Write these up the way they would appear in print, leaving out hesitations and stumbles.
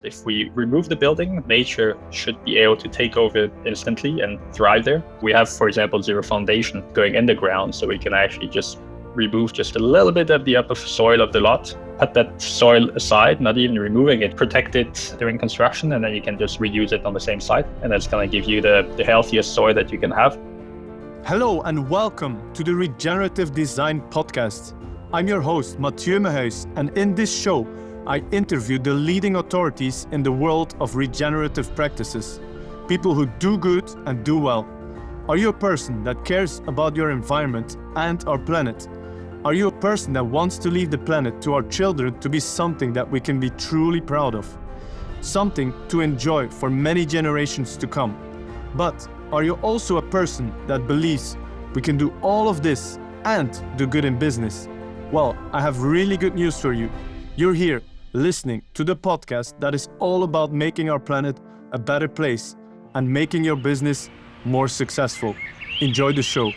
If we remove the building, nature should be able to take over instantly and thrive there. We have, for example, zero foundation going in the ground, so we can actually just remove just a little bit of the upper soil of the lot, put that soil aside, not even removing it, protect it during construction, and then you can just reuse it on the same site. And that's going to give you the healthiest soil that you can have. Hello and welcome to the Regenerative Design Podcast. I'm your host, Mathieu Mehuis, and in this show, I interviewed the leading authorities in the world of regenerative practices, people who do good and do well. Are you a person that cares about your environment and our planet? Are you a person that wants to leave the planet to our children to be something that we can be truly proud of? Something to enjoy for many generations to come. But are you also a person that believes we can do all of this and do good in business? Well, I have really good news for you. You're here listening to the podcast that is all about making our planet a better place and making your business more successful. Enjoy the show.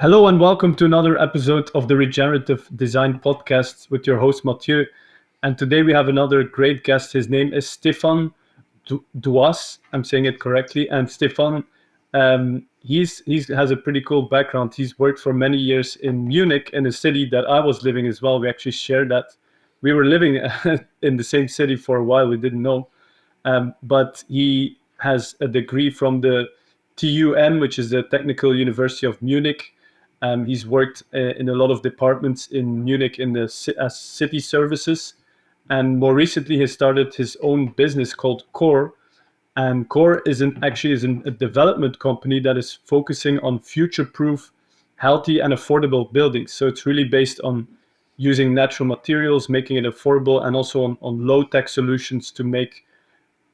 Hello and welcome to another episode of the Regenerative Design Podcast with your host Mathieu. And today we have another great guest. His name is Stéphane Doise. I'm saying it correctly. And Stéphane, he has a pretty cool background. He's worked for many years in Munich, in a city that I was living as well. We actually shared that. We were living in the same city for a while. We didn't know. But he has a degree from the TUM, which is the Technical University of Munich. He's worked in a lot of departments in Munich as city services. And more recently, he started his own business called Core. And Core is a development company that is focusing on future-proof, healthy and affordable buildings. So it's really based on using natural materials, making it affordable, and also on low-tech solutions to make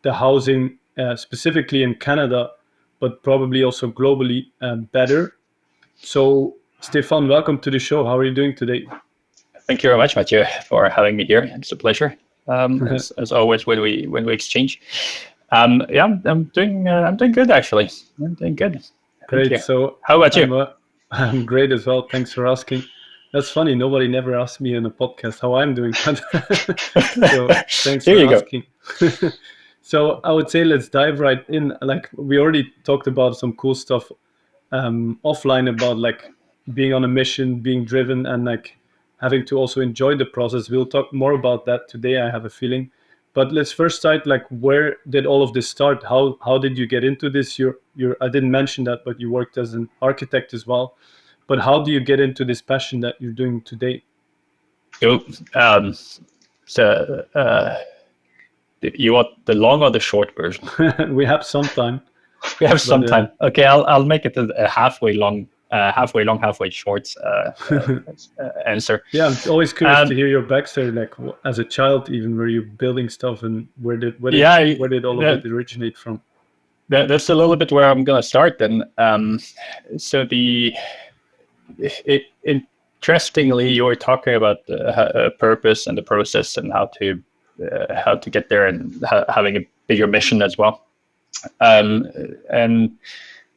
the housing, specifically in Canada, but probably also globally, better. So Stéphane, welcome to the show. How are you doing today? Thank you very much, Mathieu, for having me here. It's a pleasure, as always, when we exchange. I'm doing good, actually. I'm doing good. Great. So how about you? I'm great as well. Thanks for asking. That's funny. Nobody never asked me in a podcast how I'm doing. So thanks for asking. So I would say let's dive right in. Like we already talked about some cool stuff offline about like being on a mission, being driven, and like having to also enjoy the process. We'll talk more about that today, I have a feeling. But let's first start, like, where did all of this start? How did you get into this? I didn't mention that, but you worked as an architect as well. But how do you get into this passion that you're doing today? You want the long or the short version? We have some time. We have some time. Okay, I'll make it a halfway long, halfway short answer. Yeah, I'm always curious to hear your backstory. Like, as a child, even were you building stuff, and where did all of it originate from? That's a little bit where I'm gonna start then. So interestingly, you were talking about the purpose and the process and how to get there, and having a bigger mission as well. And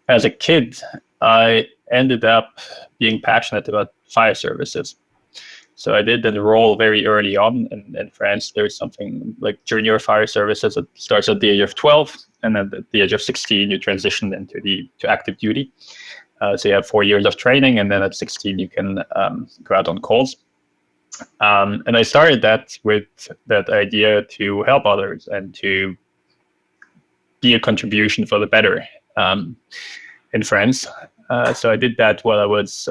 as a kid, I ended up being passionate about fire services. So I did enroll very early on. In France, there's something like junior fire services. It starts at the age of 12, and then at the age of 16, you transition to active duty. So you have 4 years of training, and then at 16, you can go out on calls. And I started that with that idea to help others and to be a contribution for the better in France. So I did that while I was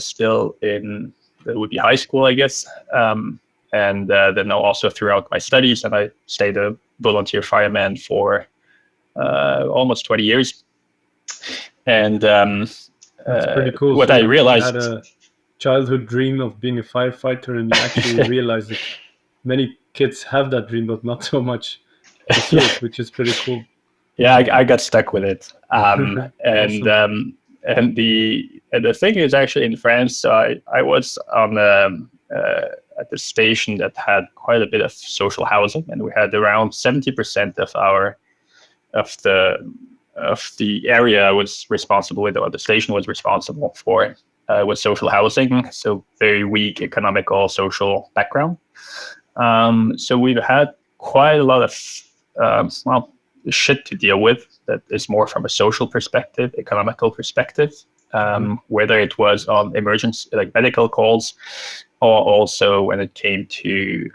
still it would be high school, I guess. And then also throughout my studies, and I stayed a volunteer fireman for almost 20 years. And that's pretty cool. What I realized, you had a childhood dream of being a firefighter, and you actually realized that many kids have that dream, but not so much, which is pretty cool. Yeah, I got stuck with it. Awesome. And the thing is, actually, in France, so I was on at the station that had quite a bit of social housing, and we had around 70% of the area I was responsible with, or the station was responsible for, was social housing, so very weak economical, social background. So we've had quite a lot of shit to deal with that is more from a social perspective, economical perspective, whether it was on emergency, like medical calls, or also when it came to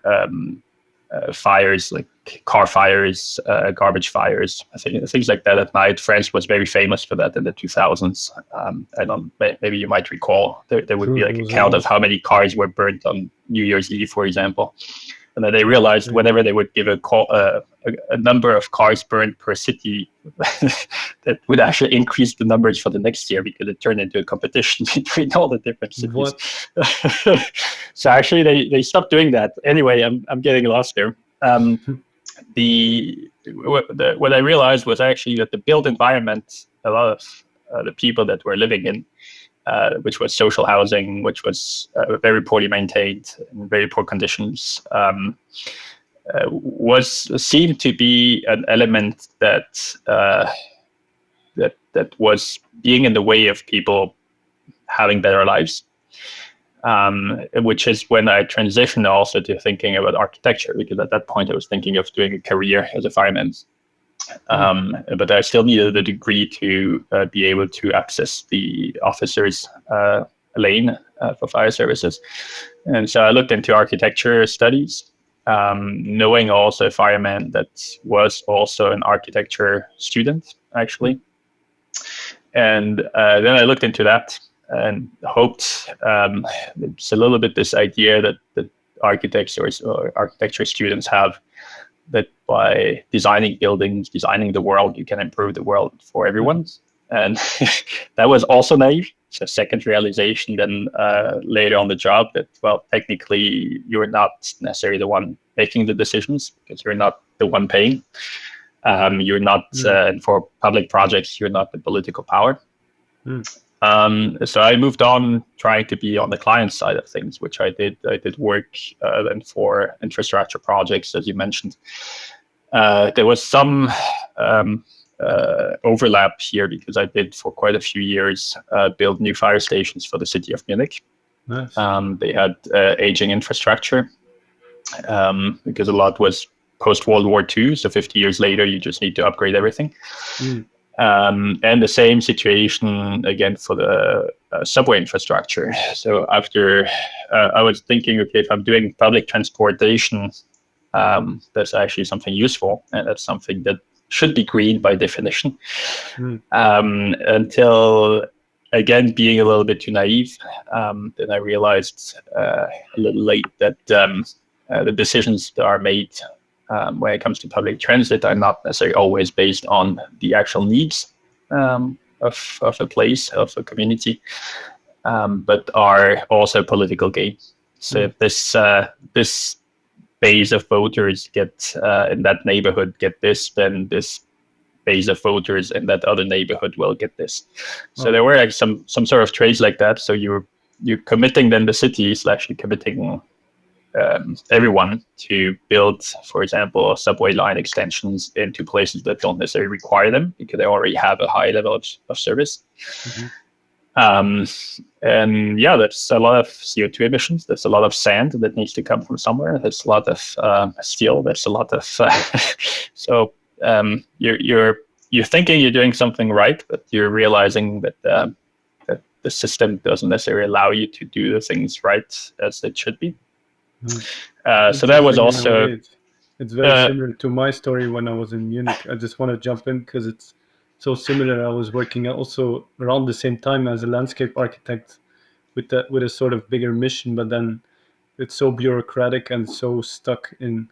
fires, like car fires, garbage fires, things like that at night. France was very famous for that in the 2000s. I don't, maybe you might recall, there would be like a count of how many cars were burnt on New Year's Eve, for example. And then they realized whenever they would give a number of cars burned per city, that would actually increase the numbers for the next year, because it turned into a competition between all the different cities. So actually they stopped doing that. Anyway, I'm getting lost there. What I realized was actually that the built environment, a lot of the people that were living in, which was social housing, which was very poorly maintained, in very poor conditions, seemed to be an element that was being in the way of people having better lives. Which is when I transitioned also to thinking about architecture, because at that point I was thinking of doing a career as a fireman. But I still needed a degree to be able to access the officers' lane for fire services. And so I looked into architecture studies, knowing also a fireman that was also an architecture student, actually. And then I looked into that and hoped, it's a little bit this idea that architects or architecture students have, that by designing buildings, designing the world, you can improve the world for everyone. And that was also naive. It's a second realization then later on the job that, well, technically you're not necessarily the one making the decisions, because you're not the one paying. You're not, for public projects, you're not the political power. So I moved on trying to be on the client side of things, which I did. I did work then for infrastructure projects, as you mentioned. There was some overlap here, because I did for quite a few years build new fire stations for the city of Munich. Nice. They had aging infrastructure, because a lot was post-World War II, so 50 years later, you just need to upgrade everything. And the same situation again for the subway infrastructure. So after I was thinking, okay, if I'm doing public transportation, that's actually something useful, and that's something that should be green by definition. Until, again, being a little bit too naive, then I realized a little late that the decisions that are made when it comes to public transit are not necessarily always based on the actual needs of a place, of a community, but are also political gain. So if this base of voters get in that neighborhood get this, then this base of voters in that other neighborhood will get this. So there were like some sort of trades like that. So you're committing then the city is actually committing everyone to build, for example, subway line extensions into places that don't necessarily require them, because they already have a high level of service. And yeah, that's a lot of CO2 emissions. There's a lot of sand that needs to come from somewhere. There's a lot of steel. There's a lot of so you're thinking you're doing something right, but you're realizing that that the system doesn't necessarily allow you to do the things right as it should be. So that was also. It's very similar to my story when I was in Munich. I just want to jump in because it's so similar. I was working also around the same time as a landscape architect with a sort of bigger mission, but then it's so bureaucratic and so stuck in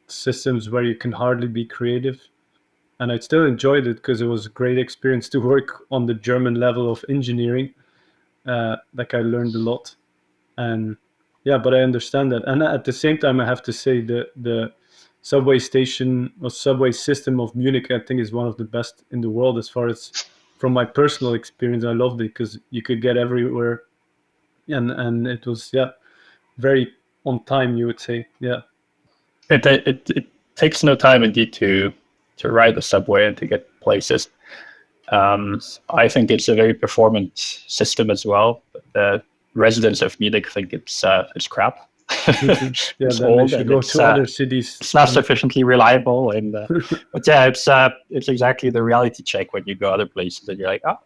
systems where you can hardly be creative. And I still enjoyed it because it was a great experience to work on the German level of engineering. Like I learned a lot. And yeah, but I understand that. And at the same time, I have to say the subway station or subway system of Munich, I think, is one of the best in the world as far as from my personal experience. I loved it because you could get everywhere. And it was, very on time, you would say. Yeah. It takes no time indeed to ride the subway and to get places. I think it's a very performant system as well. But the residents of Munich think it's crap. Yeah, It's then they old should and go to other cities. it's not sufficiently reliable. And but yeah, it's exactly the reality check when you go other places and you're like, oh,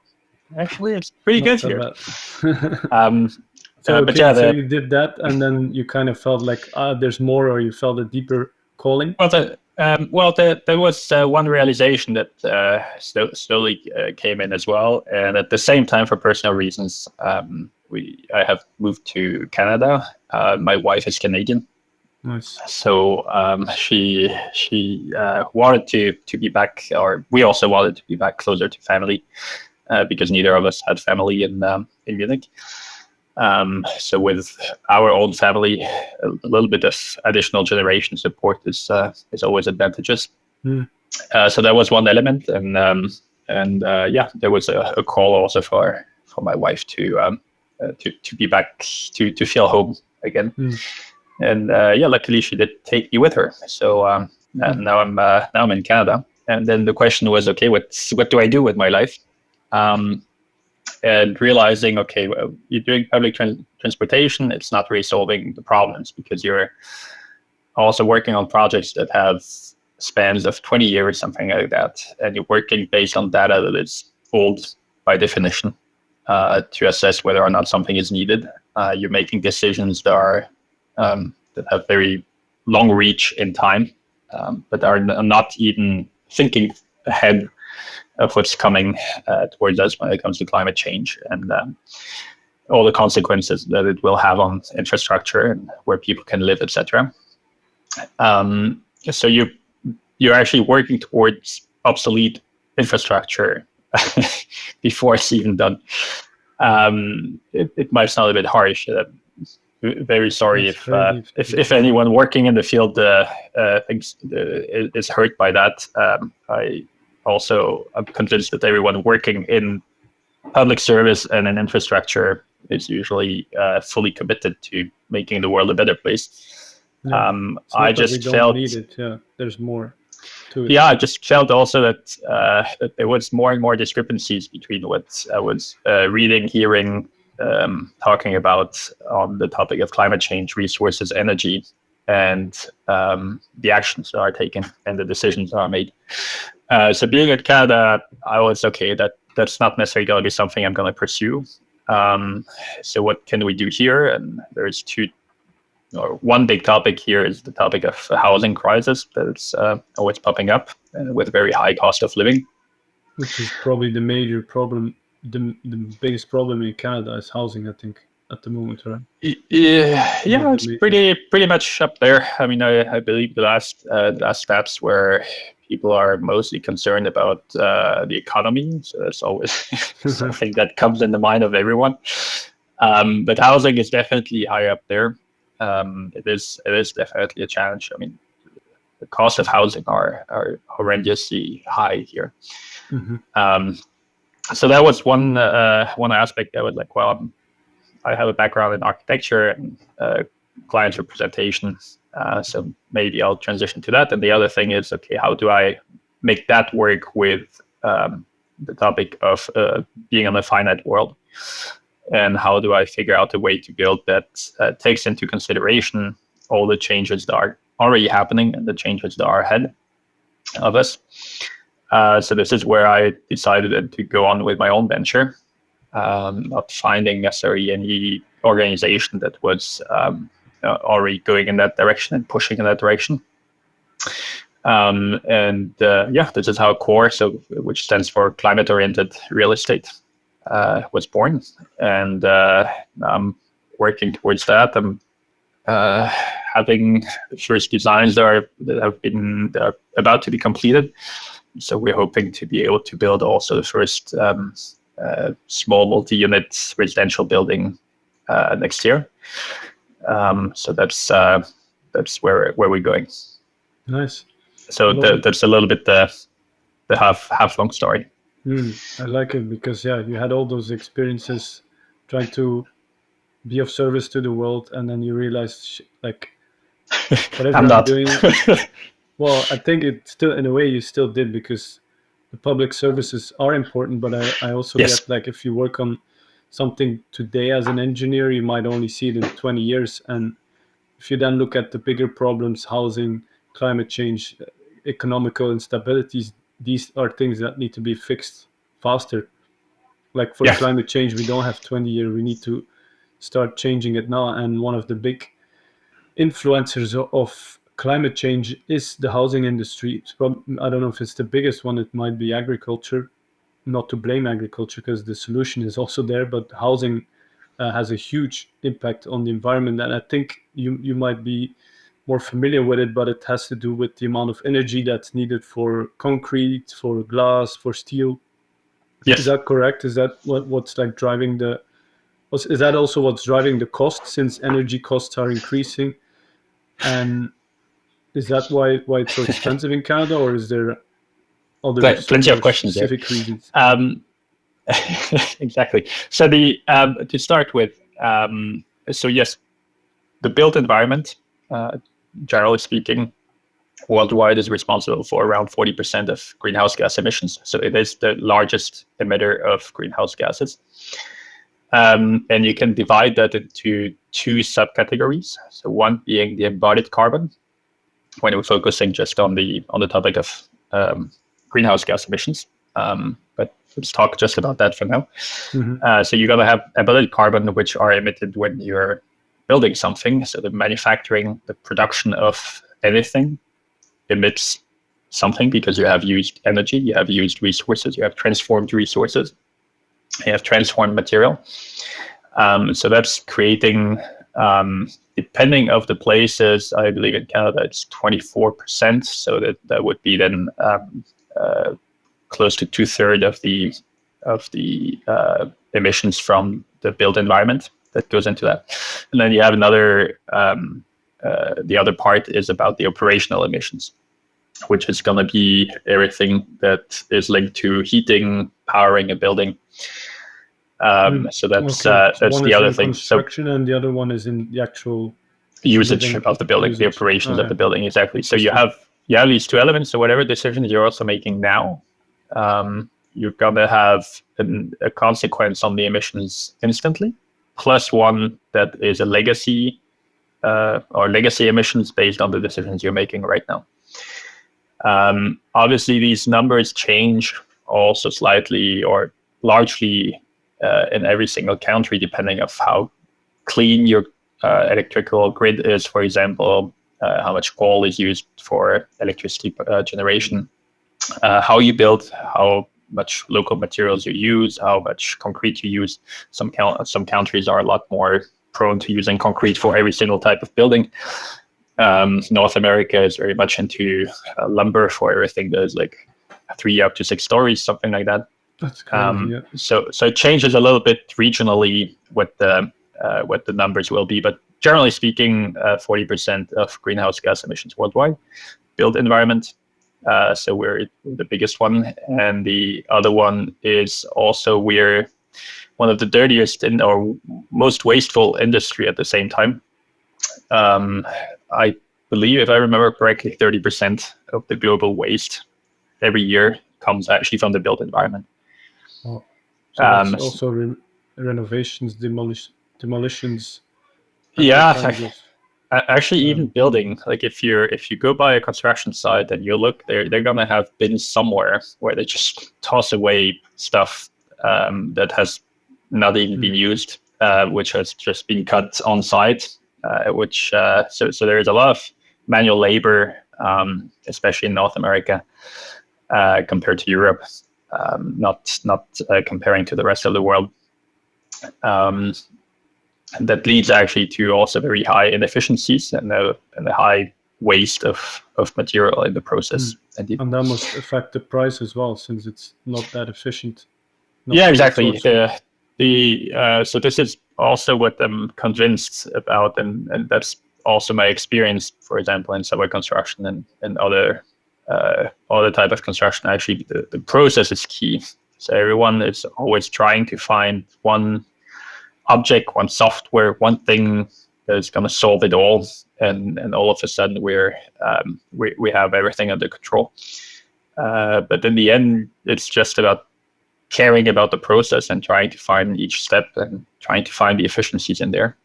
actually, it's pretty good so here. bad. So, But okay, yeah, so you did that, and then you kind of felt like, there's more, or you felt a deeper calling. there was one realization that slowly came in as well, and at the same time, for personal reasons, I have moved to Canada. My wife is Canadian, Nice. so she wanted to be back, or we also wanted to be back closer to family, because neither of us had family in Munich. So with our own family, a little bit of additional generation support is always advantageous. So that was one element, and yeah, there was a call also for my wife to be back, to feel home again. And yeah, luckily she did take me with her. So and now I'm in Canada. And then the question was, okay, what do I do with my life? And realizing, okay, well, you're doing public transportation, it's not really solving the problems, because you're also working on projects that have spans of 20 years, something like that, and you're working based on data that is old by definition, to assess whether or not something is needed. You're making decisions that are that have very long reach in time, but are not even thinking ahead of what's coming towards us when it comes to climate change, and all the consequences that it will have on infrastructure and where people can live, etc. So you're actually working towards obsolete infrastructure before it's even done. It might sound a bit harsh. Very sorry if anyone working in the field thinks is hurt by that. I'm convinced that everyone working in public service and in infrastructure is usually fully committed to making the world a better place. I just felt need it. Yeah, there's more to it. Yeah, I just felt also that there was more and more discrepancies between what I was reading, hearing, talking about on the topic of climate change, resources, energy, and the actions that are taken and the decisions that are made. So being in Canada, I was okay. That's not necessarily going to be something I'm going to pursue. So what can we do here? And there's one big topic here is the topic of housing crisis that's always popping up, with very high cost of living. Which is probably the major problem. The biggest problem in Canada is housing, I think, at the moment, right? Yeah, it's pretty much up there. I mean, I believe the last stats where people are mostly concerned about the economy, so that's always something that comes in the mind of everyone. But housing is definitely high up there. It is definitely a challenge. I mean, the cost of housing are horrendously high here. So that was one aspect that was like, well, I have a background in architecture and client representation, so maybe I'll transition to that. And the other thing is, okay, how do I make that work with the topic of being in a finite world? And how do I figure out a way to build that takes into consideration all the changes that are already happening and the changes that are ahead of us? So this is where I decided to go on with my own venture, not finding necessarily any organization that was already going in that direction and pushing in that direction. This is how CORE, which stands for Climate-Oriented Real Estate, was born, and I'm working towards that. I'm having first designs that are about to be completed. So we're hoping to be able to build also the first small multi-unit residential building next year. So that's where we're going. Nice. So that's a little bit the half long story. I like it because you had all those experiences trying to be of service to the world, and then you realized whatever I'm doing. Well, I think it still, in a way, you still did, because the public services are important, but I also Yes. get like if you work on something today as an engineer, you might only see it in 20 years. And if you then look at the bigger problems, housing, climate change, economical instabilities, these are things that need to be fixed faster. Like for Yeah. climate change, we don't have 20 years. We need to start changing it now. And one of the big influencers of climate change is the housing industry. I don't know if it's the biggest one. It might be agriculture. Not to blame agriculture because the solution is also there, but housing has a huge impact on the environment. And I think you might be more familiar with it, but it has to do with the amount of energy that's needed for concrete, for glass, for steel. Yes. Is that correct? Is that what's like driving is that also what's driving the cost, since energy costs are increasing? And is that why it's so expensive in Canada, or is there other Plenty of questions there. specific reasons? Exactly. So to start with, so yes, the built environment, generally speaking, worldwide is responsible for around 40% of greenhouse gas emissions. So it is the largest emitter of greenhouse gases. And you can divide that into two subcategories. So one being the embodied carbon, when we're focusing just on the topic of greenhouse gas emissions. But let's talk just about that for now. Mm-hmm. So you're going to have embodied carbon, which are emitted when you're building something. So the manufacturing, the production of anything emits something because you have used energy, you have used resources, you have transformed resources, you have transformed material. So that's creating, depending of the places, I believe in Canada it's 24%. So that would be then close to 2/3 of the emissions from the built environment that goes into that. And then you have another, the other part is about the operational emissions, which is going to be everything that is linked to heating, powering a building. So that's the other thing. Construction, and the other one is in the actual usage of the building, the operations of the building. Exactly. So you have these two elements. So whatever decisions you're also making now, you're gonna have a consequence on the emissions instantly, plus one that is a legacy or legacy emissions based on the decisions you're making right now. Obviously, these numbers change also slightly or largely in every single country, depending on how clean your electrical grid is, for example, how much coal is used for electricity generation, how you build, how much local materials you use, how much concrete you use. Some countries are a lot more prone to using concrete for every single type of building. North America is very much into lumber for everything that is like 3 up to 6 stories, something like that. That's crazy, yeah. So it changes a little bit regionally what the numbers will be, but generally speaking, 40% of greenhouse gas emissions worldwide, built environment. So we're the biggest one, and the other one is also we're one of the dirtiest or most wasteful industry at the same time. I believe, if I remember correctly, 30% of the global waste every year comes actually from the built environment. Oh. So that's also renovations, demolitions. Yeah, actually, even building. Like if you go by a construction site and you look, they're gonna have bins somewhere where they just toss away stuff that has not even been used, which has just been cut on site. So there is a lot of manual labor, especially in North America, compared to Europe, not comparing to the rest of the world. And that leads actually to also very high inefficiencies and a high waste of material in the process. And that must affect the price as well, since it's not that efficient. Yeah, exactly. So this is also what I'm convinced about, and that's also my experience, for example, in subway construction and other type of construction. Actually, the process is key. So everyone is always trying to find one object, one software, one thing that is going to solve it all, and all of a sudden we have everything under control. But in the end, it's just about caring about the process and trying to find each step and trying to find the efficiencies in there.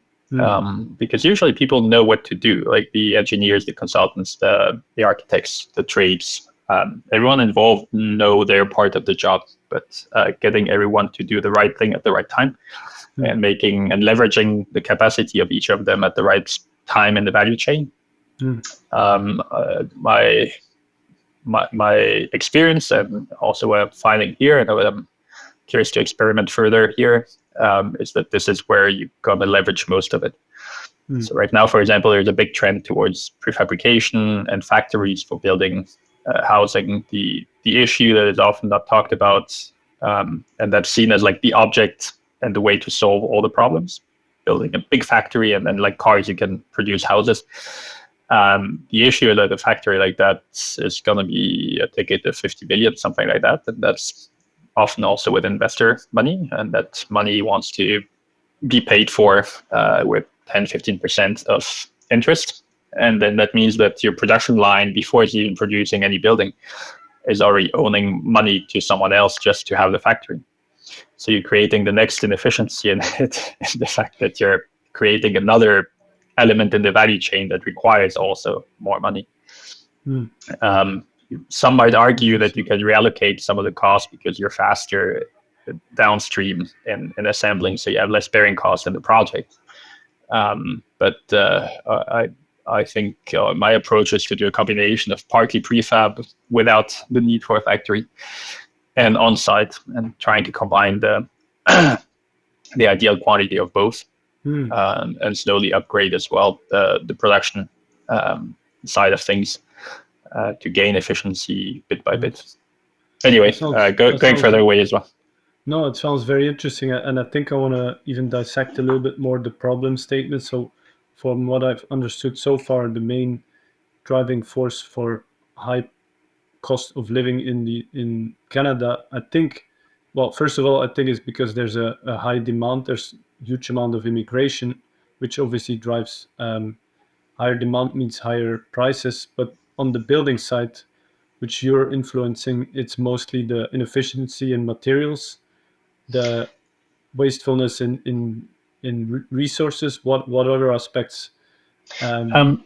Because usually people know what to do, like the engineers, the consultants, the architects, the trades, everyone involved know their part of the job, but getting everyone to do the right thing at the right time and making and leveraging the capacity of each of them at the right time in the value chain. My experience and also what I'm finding here and what I'm curious to experiment further here is that this is where you're going to leverage most of it. So right now, for example, there's a big trend towards prefabrication and factories for building housing. The issue that is often not talked about and that's seen as like the object and the way to solve all the problems, building a big factory and then like cars, you can produce houses. The issue that a factory like that is going to be a ticket of 50 billion, something like that. And that's often also with investor money. And that money wants to be paid for with 10-15% of interest. And then that means that your production line, before it's even producing any building, is already owning money to someone else just to have the factory. So you're creating the next inefficiency in it, in the fact that you're creating another element in the value chain that requires also more money. Some might argue that you can reallocate some of the costs because you're faster downstream in assembling, so you have less bearing costs in the project. But I think my approach is to do a combination of partly prefab without the need for a factory and on-site, and trying to combine the ideal quantity of both. And slowly upgrade as well the production side of things to gain efficiency bit by bit. Anyway, going further away as well. No, it sounds very interesting, and I think I want to even dissect a little bit more the problem statement. So from what I've understood so far, the main driving force for high cost of living in Canada, I think, well, first of all, I think it's because there's a high demand. There's huge amount of immigration, which obviously drives higher demand means higher prices. But on the building side, which you're influencing, it's mostly the inefficiency in materials, the wastefulness in resources. What other aspects and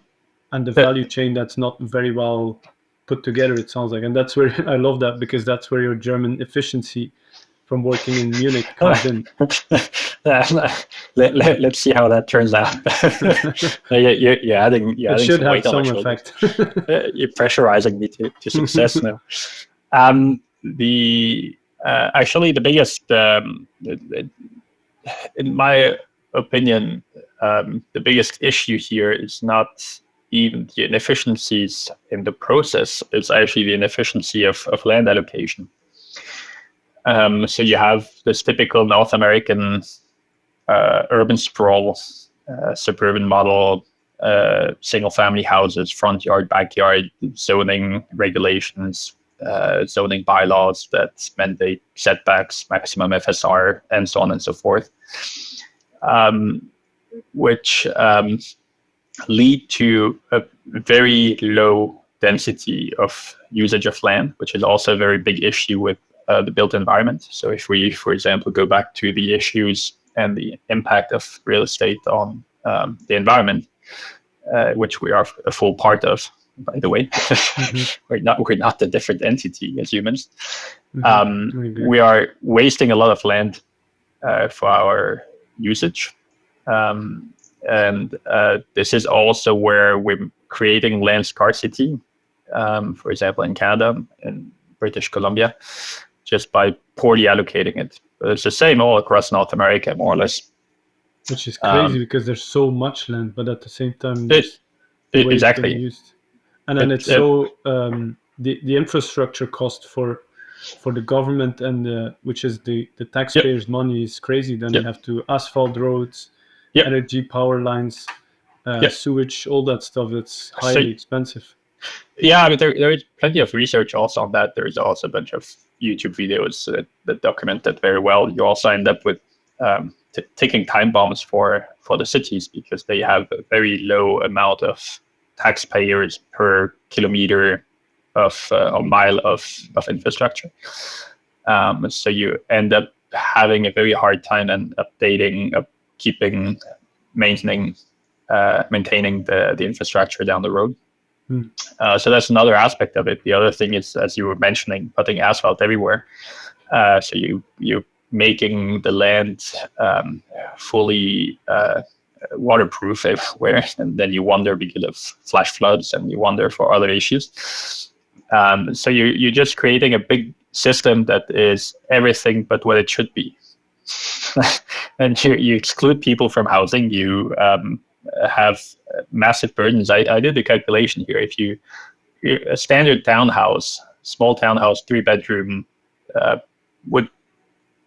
the value chain that's not very well put together, it sounds like. And that's where I love that, because that's where your German efficiency from working in Munich comes in. Let's see how that turns out. You're adding it should some have some effect. You're pressurizing me to success now. Actually the biggest, in my opinion, the biggest issue here is not even the inefficiencies in the process. It's actually the inefficiency of land allocation. So you have this typical North American urban sprawl, suburban model, single-family houses, front yard, backyard, zoning regulations, zoning bylaws that mandate setbacks, maximum FSR, and so on and so forth, which lead to a very low density of usage of land, which is also a very big issue with the built environment. So if we, for example, go back to the issues and the impact of real estate on the environment, which we are a full part of, by the way, we're not a different entity as humans. We are wasting a lot of land for our usage. And this is also where we're creating land scarcity, for example, in Canada and British Columbia, just by poorly allocating it. But it's the same all across North America, more or less. Which is crazy because there's so much land, but at the same time, exactly. Used. And then it's so the infrastructure cost for the government and which is the taxpayers' money is crazy. Then you have to asphalt roads, energy power lines, sewage, all that stuff. That's highly expensive. Yeah, but there is plenty of research also on that. There is also a bunch of YouTube videos that document that very well. You also end up with ticking time bombs for the cities because they have a very low amount of taxpayers per kilometer of a mile of infrastructure. So you end up having a very hard time and updating, keeping, maintaining the infrastructure down the road. So that's another aspect of it. The other thing is, as you were mentioning, putting asphalt everywhere. So you're making the land fully waterproof everywhere, and then you wonder because of flash floods, and you wonder for other issues. So you're just creating a big system that is everything but what it should be. And you exclude people from housing. You have massive burdens. I did the calculation here. If a standard townhouse, small townhouse, 3-bedroom, would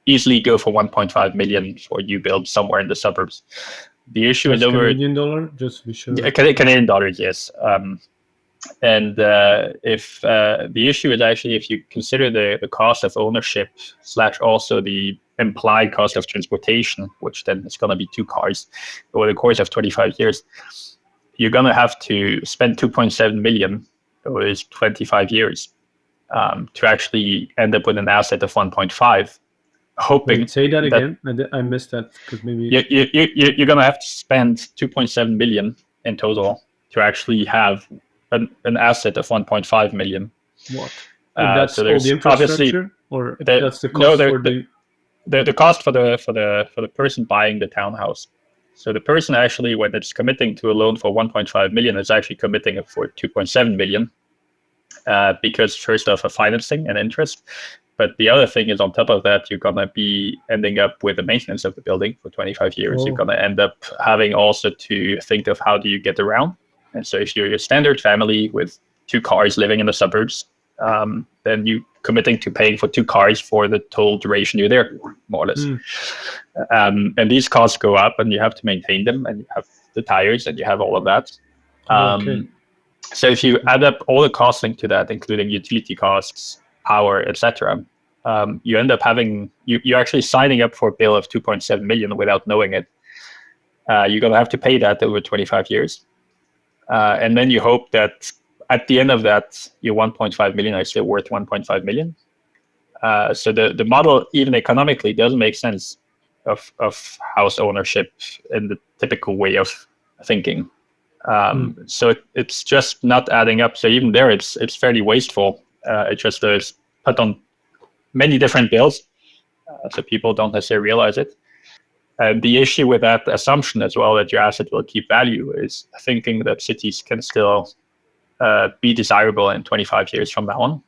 easily go for 1.5 million for new build somewhere in the suburbs. The issue is over Canadian dollar, just to be sure. Canadian dollars, yes. And if the issue is actually if you consider the cost of ownership / also the implied cost of transportation, which then is going to be 2 cars over the course of 25 years, you're going to have to spend 2.7 million over these 25 years to actually end up with an asset of 1.5. Hoping. Wait, say that again. I missed that because maybe you're going to have to spend 2.7 million in total to actually have an asset of 1.5 million. What? And that's so all the infrastructure, or that's the cost for the cost for the person buying the townhouse. So the person actually, when it's committing to a loan for 1.5 million, is actually committing it for 2.7 million, because first off, a financing and interest. But the other thing is, on top of that, you're going to be ending up with the maintenance of the building for 25 years. You're going to end up having also to think of how do you get around. And so if you're a standard family with 2 cars living in the suburbs, then you're committing to paying for 2 cars for the total duration you're there, more or less. And these costs go up, and you have to maintain them, and you have the tires, and you have all of that. So if you add up all the costs linked to that, including utility costs, power, etc., you end up having you're actually signing up for a bill of 2.7 million without knowing it. You're going to have to pay that over 25 years. And then you hope that at the end of that, your 1.5 million are still worth 1.5 million. So the model, even economically, doesn't make sense of house ownership in the typical way of thinking. So it's just not adding up. So even there, it's fairly wasteful. It just is put on many different bills, so people don't necessarily realize it. The issue with that assumption as well, that your asset will keep value, is thinking that cities can still be desirable in 25 years from now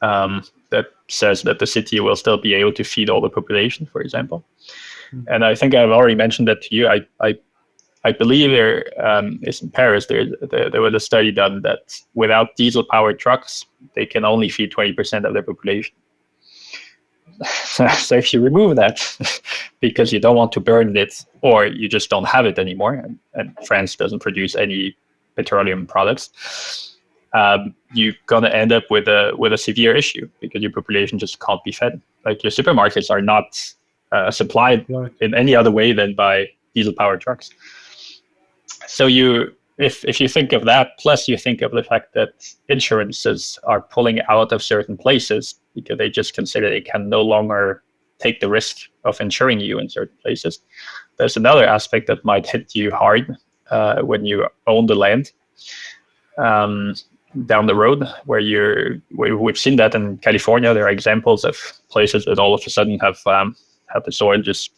on. That says that the city will still be able to feed all the population, for example. And I think I've already mentioned that to you. I believe there is in Paris, there was a study done that without diesel-powered trucks, they can only feed 20% of their population. So if you remove that because you don't want to burn it, or you just don't have it anymore, and France doesn't produce any petroleum products, you're going to end up with a severe issue because your population just can't be fed. Like, your supermarkets are not supplied in any other way than by diesel-powered trucks. So if you think of that, plus you think of the fact that insurances are pulling out of certain places because they just consider they can no longer take the risk of insuring you in certain places, there's another aspect that might hit you hard when you own the land down the road, where we've seen that in California. There are examples of places that all of a sudden have the soil just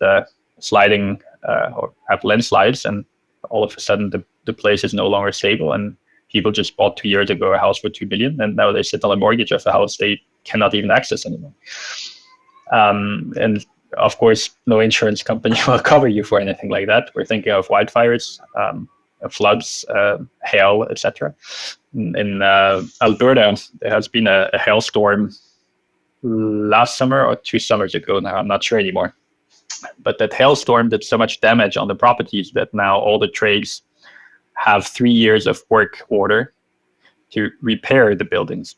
sliding or have landslides, and all of a sudden the place is no longer stable, and people just bought 2 years ago a house for 2 million, and now they sit on a mortgage of a house they cannot even access anymore. And of course, no insurance company will cover you for anything like that. We're thinking of wildfires, floods, hail, etc. In Alberta, there has been a hailstorm last summer or 2 summers ago now, I'm not sure anymore. But that hailstorm did so much damage on the properties that now all the trades have 3 years of work order to repair the buildings.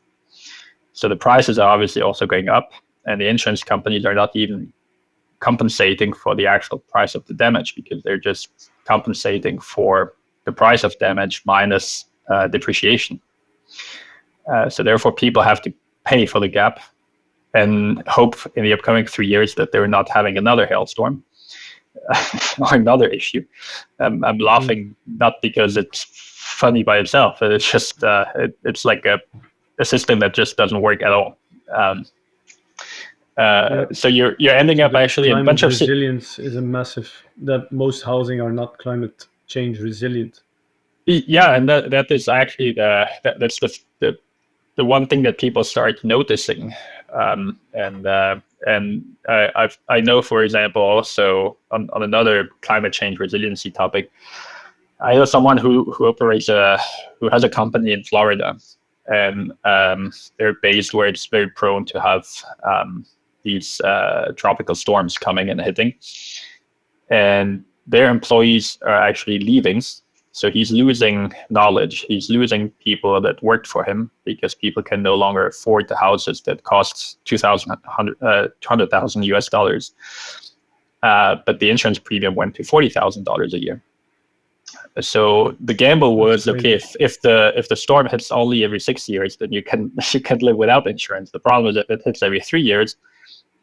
So the prices are obviously also going up, and the insurance companies are not even compensating for the actual price of the damage, because they're just compensating for the price of damage minus depreciation. So therefore, people have to pay for the gap and hope in the upcoming 3 years that they're not having another hailstorm or another issue. I'm laughing not because it's funny by itself, but it's just it's like a system that just doesn't work at all. So you're ending up actually a bunch of resilience is a massive, that most housing are not climate change resilient. Yeah, and that is actually that's the one thing that people start noticing, and I know, for example, also on another climate change resiliency topic, I know someone who who has a company in Florida, and they're based where it's very prone to have these tropical storms coming and hitting, and their employees are actually leaving. So he's losing knowledge. He's losing people that worked for him because people can no longer afford the houses that cost $200,000 US. But the insurance premium went to $40,000 a year. So the gamble was, okay, if the storm hits only every 6 years, then you can live without insurance. The problem is if it hits every 3 years,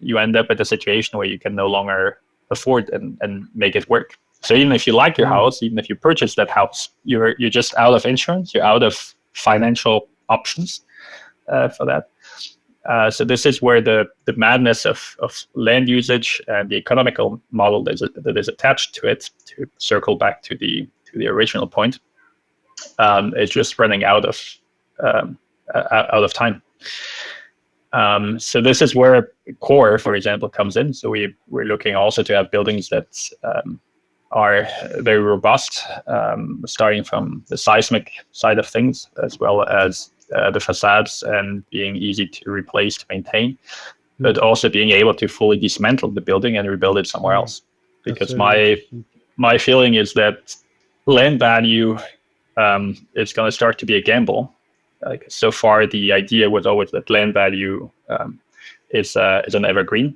you end up at a situation where you can no longer afford and make it work. So even if you like your house, even if you purchase that house, you're just out of insurance, you're out of financial options for that. So this is where the madness of land usage and the economical model that is attached to it, to circle back to the original point, is just running out of time. So this is where core, for example, comes in. So we're looking also to have buildings that are very robust, starting from the seismic side of things, as well as the facades and being easy to replace, to maintain, but also being able to fully dismantle the building and rebuild it somewhere else. Because my feeling is that land value is going to start to be a gamble. Like, so far, the idea was always that land value is an evergreen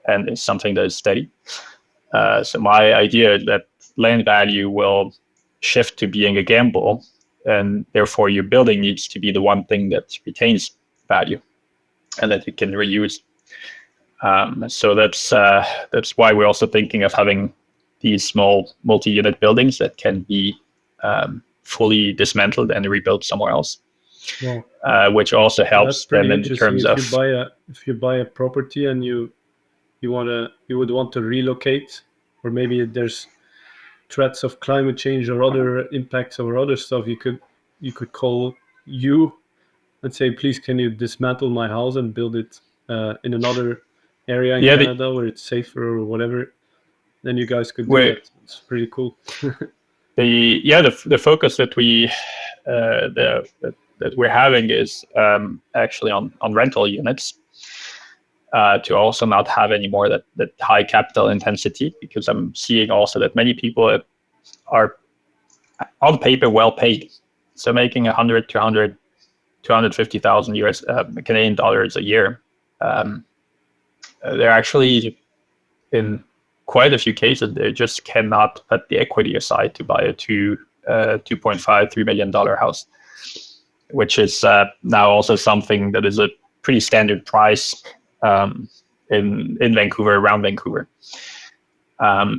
and is something that is steady. So my idea is that land value will shift to being a gamble, and therefore your building needs to be the one thing that retains value and that you can reuse. So that's why we're also thinking of having these small multi-unit buildings that can be fully dismantled and rebuilt somewhere else. Yeah. Which also helps then in terms of if you buy a property and you would want to relocate, or maybe there's threats of climate change or other impacts or other stuff, you could call you and say, please, can you dismantle my house and build it in another area in Canada where it's safer or whatever. Then you guys could do that. It's pretty cool. The focus that that we're having is actually on rental units, to also not have any more that high capital intensity, because I'm seeing also that many people are on paper well paid, so making 100 to 250,000 US Canadian dollars a year. They're actually, in quite a few cases, they just cannot put the equity aside to buy a $2.5-3 million house, which is now also something that is a pretty standard price in Vancouver, around Vancouver.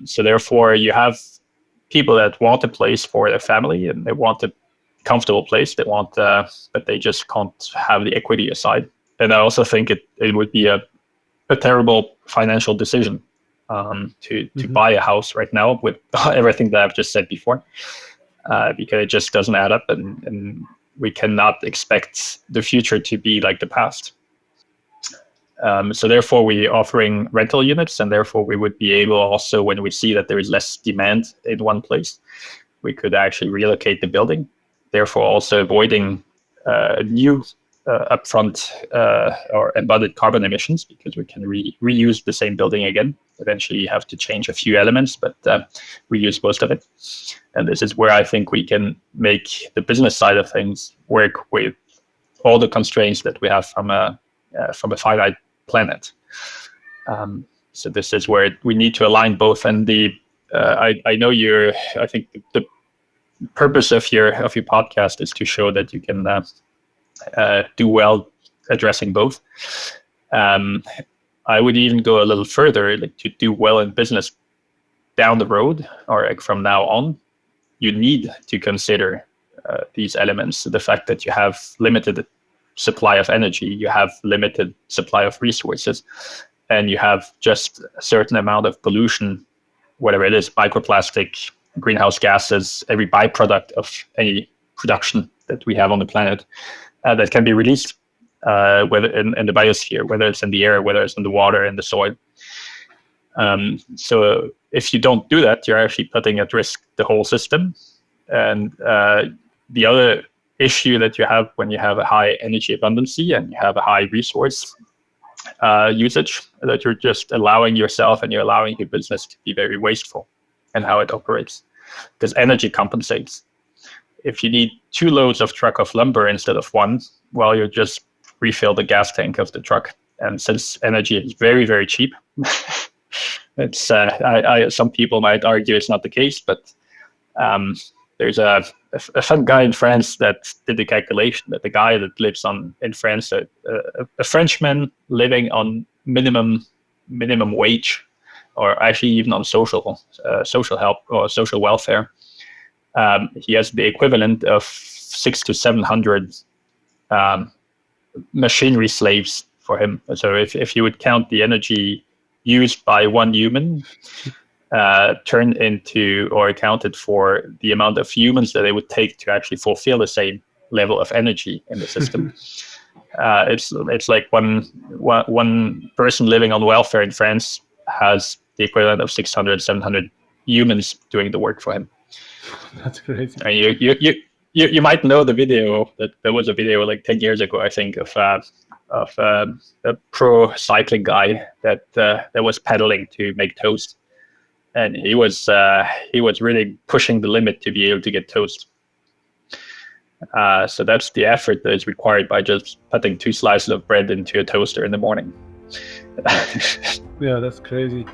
So therefore, you have people that want a place for their family and they want a comfortable place. They want, but they just can't have the equity aside. And I also think it would be a terrible financial decision to buy a house right now with everything that I've just said before, because it just doesn't add up, and we cannot expect the future to be like the past. So therefore, we're offering rental units, and therefore we would be able also, when we see that there is less demand in one place, we could actually relocate the building, therefore also avoiding new upfront or embodied carbon emissions, because we can reuse the same building again. Eventually you have to change a few elements, but reuse most of it. And this is where I think we can make the business side of things work with all the constraints that we have from a finite planet. So this is where we need to align both. And I know I think the purpose of your podcast is to show that you can do well addressing both. I would even go a little further, like to do well in business down the road, or like from now on, you need to consider these elements. The fact that you have limited supply of energy, you have limited supply of resources, and you have just a certain amount of pollution, whatever it is, microplastic, greenhouse gases, every byproduct of any production that we have on the planet that can be released, whether in the biosphere, whether it's in the air, whether it's in the water, in the soil. So if you don't do that, you're actually putting at risk the whole system. And the other issue that you have when you have a high energy abundancy and you have a high resource usage, that you're just allowing yourself and you're allowing your business to be very wasteful in how it operates, because energy compensates. If you need 2 loads of truck of lumber instead of 1, well, you just refill the gas tank of the truck. And since energy is very, very cheap, it's some people might argue it's not the case, but there's a fun guy in France that did the calculation that the guy that lives in France, a Frenchman living on minimum wage, or actually even on social help or social welfare, he has the equivalent of 600 to 700 machinery slaves for him. So if you would count the energy used by one human, turned into or accounted for the amount of humans that it would take to actually fulfill the same level of energy in the system. It's like one person living on welfare in France has the equivalent of 600, 700 humans doing the work for him. That's crazy. And you might know the video. That there was a video like 10 years ago, I think, of a pro cycling guy that was pedaling to make toast, and he was really pushing the limit to be able to get toast. So that's the effort that is required by just putting 2 slices of bread into a toaster in the morning. Yeah, that's crazy.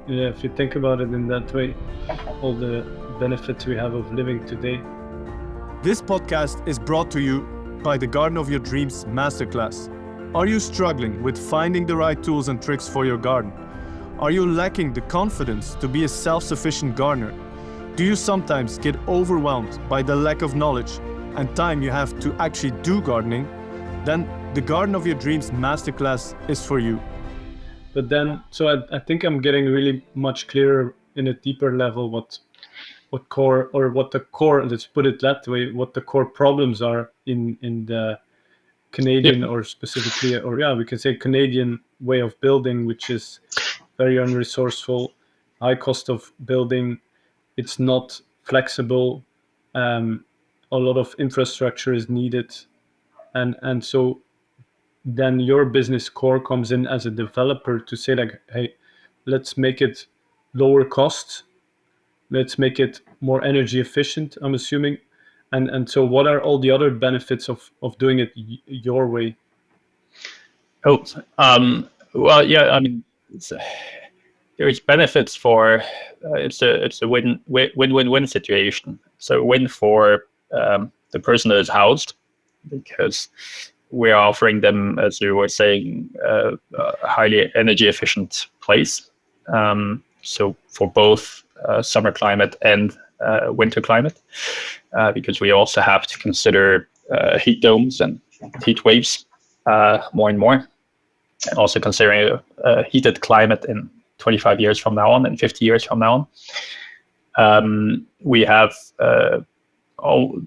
Yeah, if you think about it in that way, all the benefits we have of living today. This podcast is brought to you by the Garden of Your Dreams Masterclass. Are you struggling with finding the right tools and tricks for your garden? Are you lacking the confidence to be a self-sufficient gardener? Do you sometimes get overwhelmed by the lack of knowledge and time you have to actually do gardening? Then the Garden of Your Dreams Masterclass is for you. But then, so I think I'm getting really much clearer in a deeper level what the core, let's put it that way, what the core problems are in the Canadian, or specifically, or yeah, we can say Canadian way of building, which is very unresourceful, high cost of building. It's not flexible. A lot of infrastructure is needed, and so then your business core comes in as a developer to say like, hey, let's make it lower cost, let's make it more energy efficient, I'm assuming. And so what are all the other benefits of doing it your way? Well, yeah, I mean, there's benefits for it's a win-win situation. So win for the person that is housed, because we're offering them, as you were saying, a highly energy efficient place. So for both summer climate and winter climate, because we also have to consider heat domes and heat waves more and more. And also considering a heated climate in 25 years from now on and 50 years from now on. We have all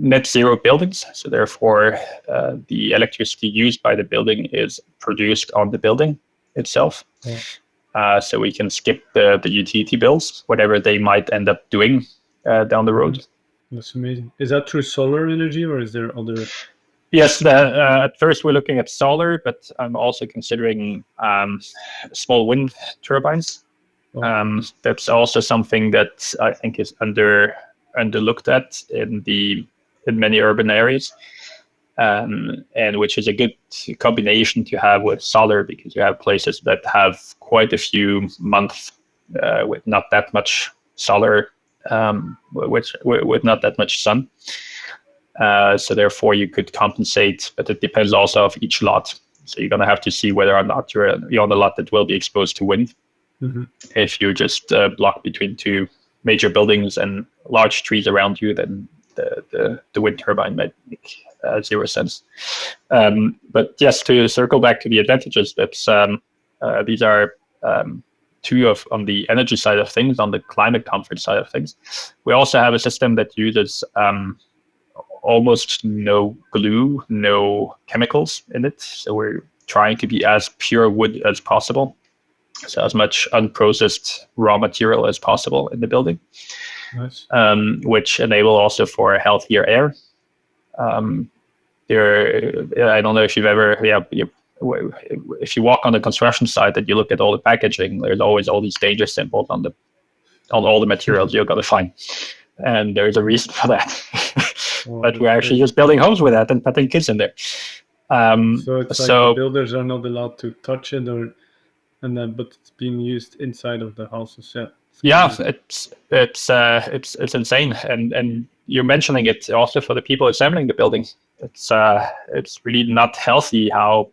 net zero buildings, so therefore the electricity used by the building is produced on the building itself. Yeah. So we can skip the utility bills, whatever they might end up doing down the road. That's amazing. Is that through solar energy, or is there other? Yes, at first we're looking at solar, but I'm also considering small wind turbines. Oh. That's also something that I think is underlooked at in many urban areas, and which is a good combination to have with solar, because you have places that have quite a few months with not that much solar, with not that much sun. So therefore you could compensate, but it depends also of each lot. So you're going to have to see whether or not you're on a lot that will be exposed to wind. If you just block between two major buildings and large trees around you, then the wind turbine might make zero sense. But yes, to circle back to the advantages, that's these are two of on the energy side of things. On the climate comfort side of things, we also have a system that uses almost no glue, no chemicals in it. So we're trying to be as pure wood as possible. So as much unprocessed raw material as possible in the building, Nice. Which enable also for healthier air. I don't know if you've ever, if you walk on the construction site and you look at all the packaging, there's always all these danger symbols on all the materials you're going to find. And there's a reason for that. But we're actually just building homes with that and putting kids in there. So it's like the builders are not allowed to touch it, but it's being used inside of the houses. Yeah. It's insane. And you're mentioning it also for the people assembling the building. It's really not healthy how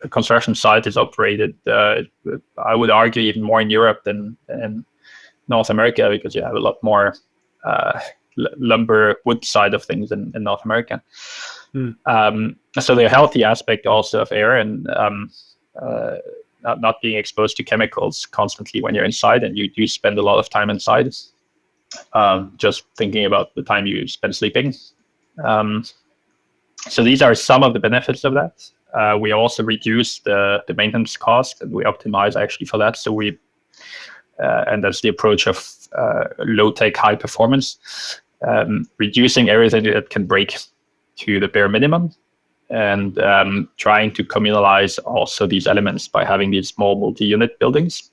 a construction site is operated. I would argue even more in Europe than in North America, because you have a lot more lumber wood side of things in North America. So the healthy aspect also of air and not being exposed to chemicals constantly when you're inside, and you do spend a lot of time inside, just thinking about the time you spend sleeping. So these are some of the benefits of that. We also reduce the maintenance cost, and we optimize actually for that. So and that's the approach of low-tech, high performance, reducing everything that can break to the bare minimum, and trying to communalize also these elements by having these small multi-unit buildings.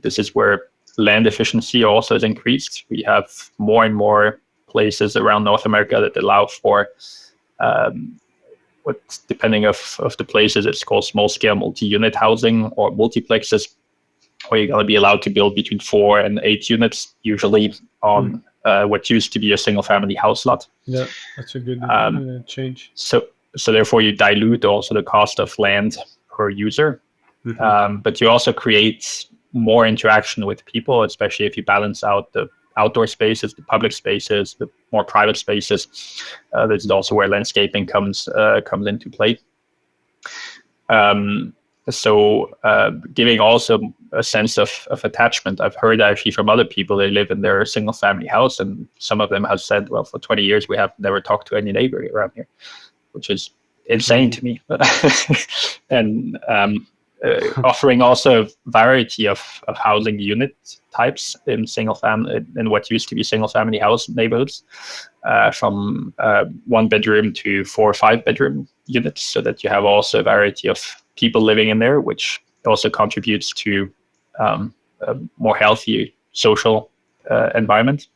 This is where land efficiency also is increased. We have more and more places around North America that allow for depending of the places, it's called small-scale multi-unit housing or multiplexes, where you're going to be allowed to build between 4 and 8 units, usually on what used to be a single-family house lot. Yeah, that's a good change. So therefore, you dilute also the cost of land per user, but you also create more interaction with people, especially if you balance out the outdoor spaces, the public spaces, the more private spaces. This is also where landscaping comes into play. So giving also a sense of attachment. I've heard actually from other people, they live in their single family house, and some of them have said, well, for 20 years, we have never talked to any neighbor around here, which is insane to me. And offering also variety of housing unit types in what used to be single family house neighborhoods, from 1 bedroom to 4 or 5 bedroom units, so that you have also a variety of people living in there, which also contributes to a more healthy social environment.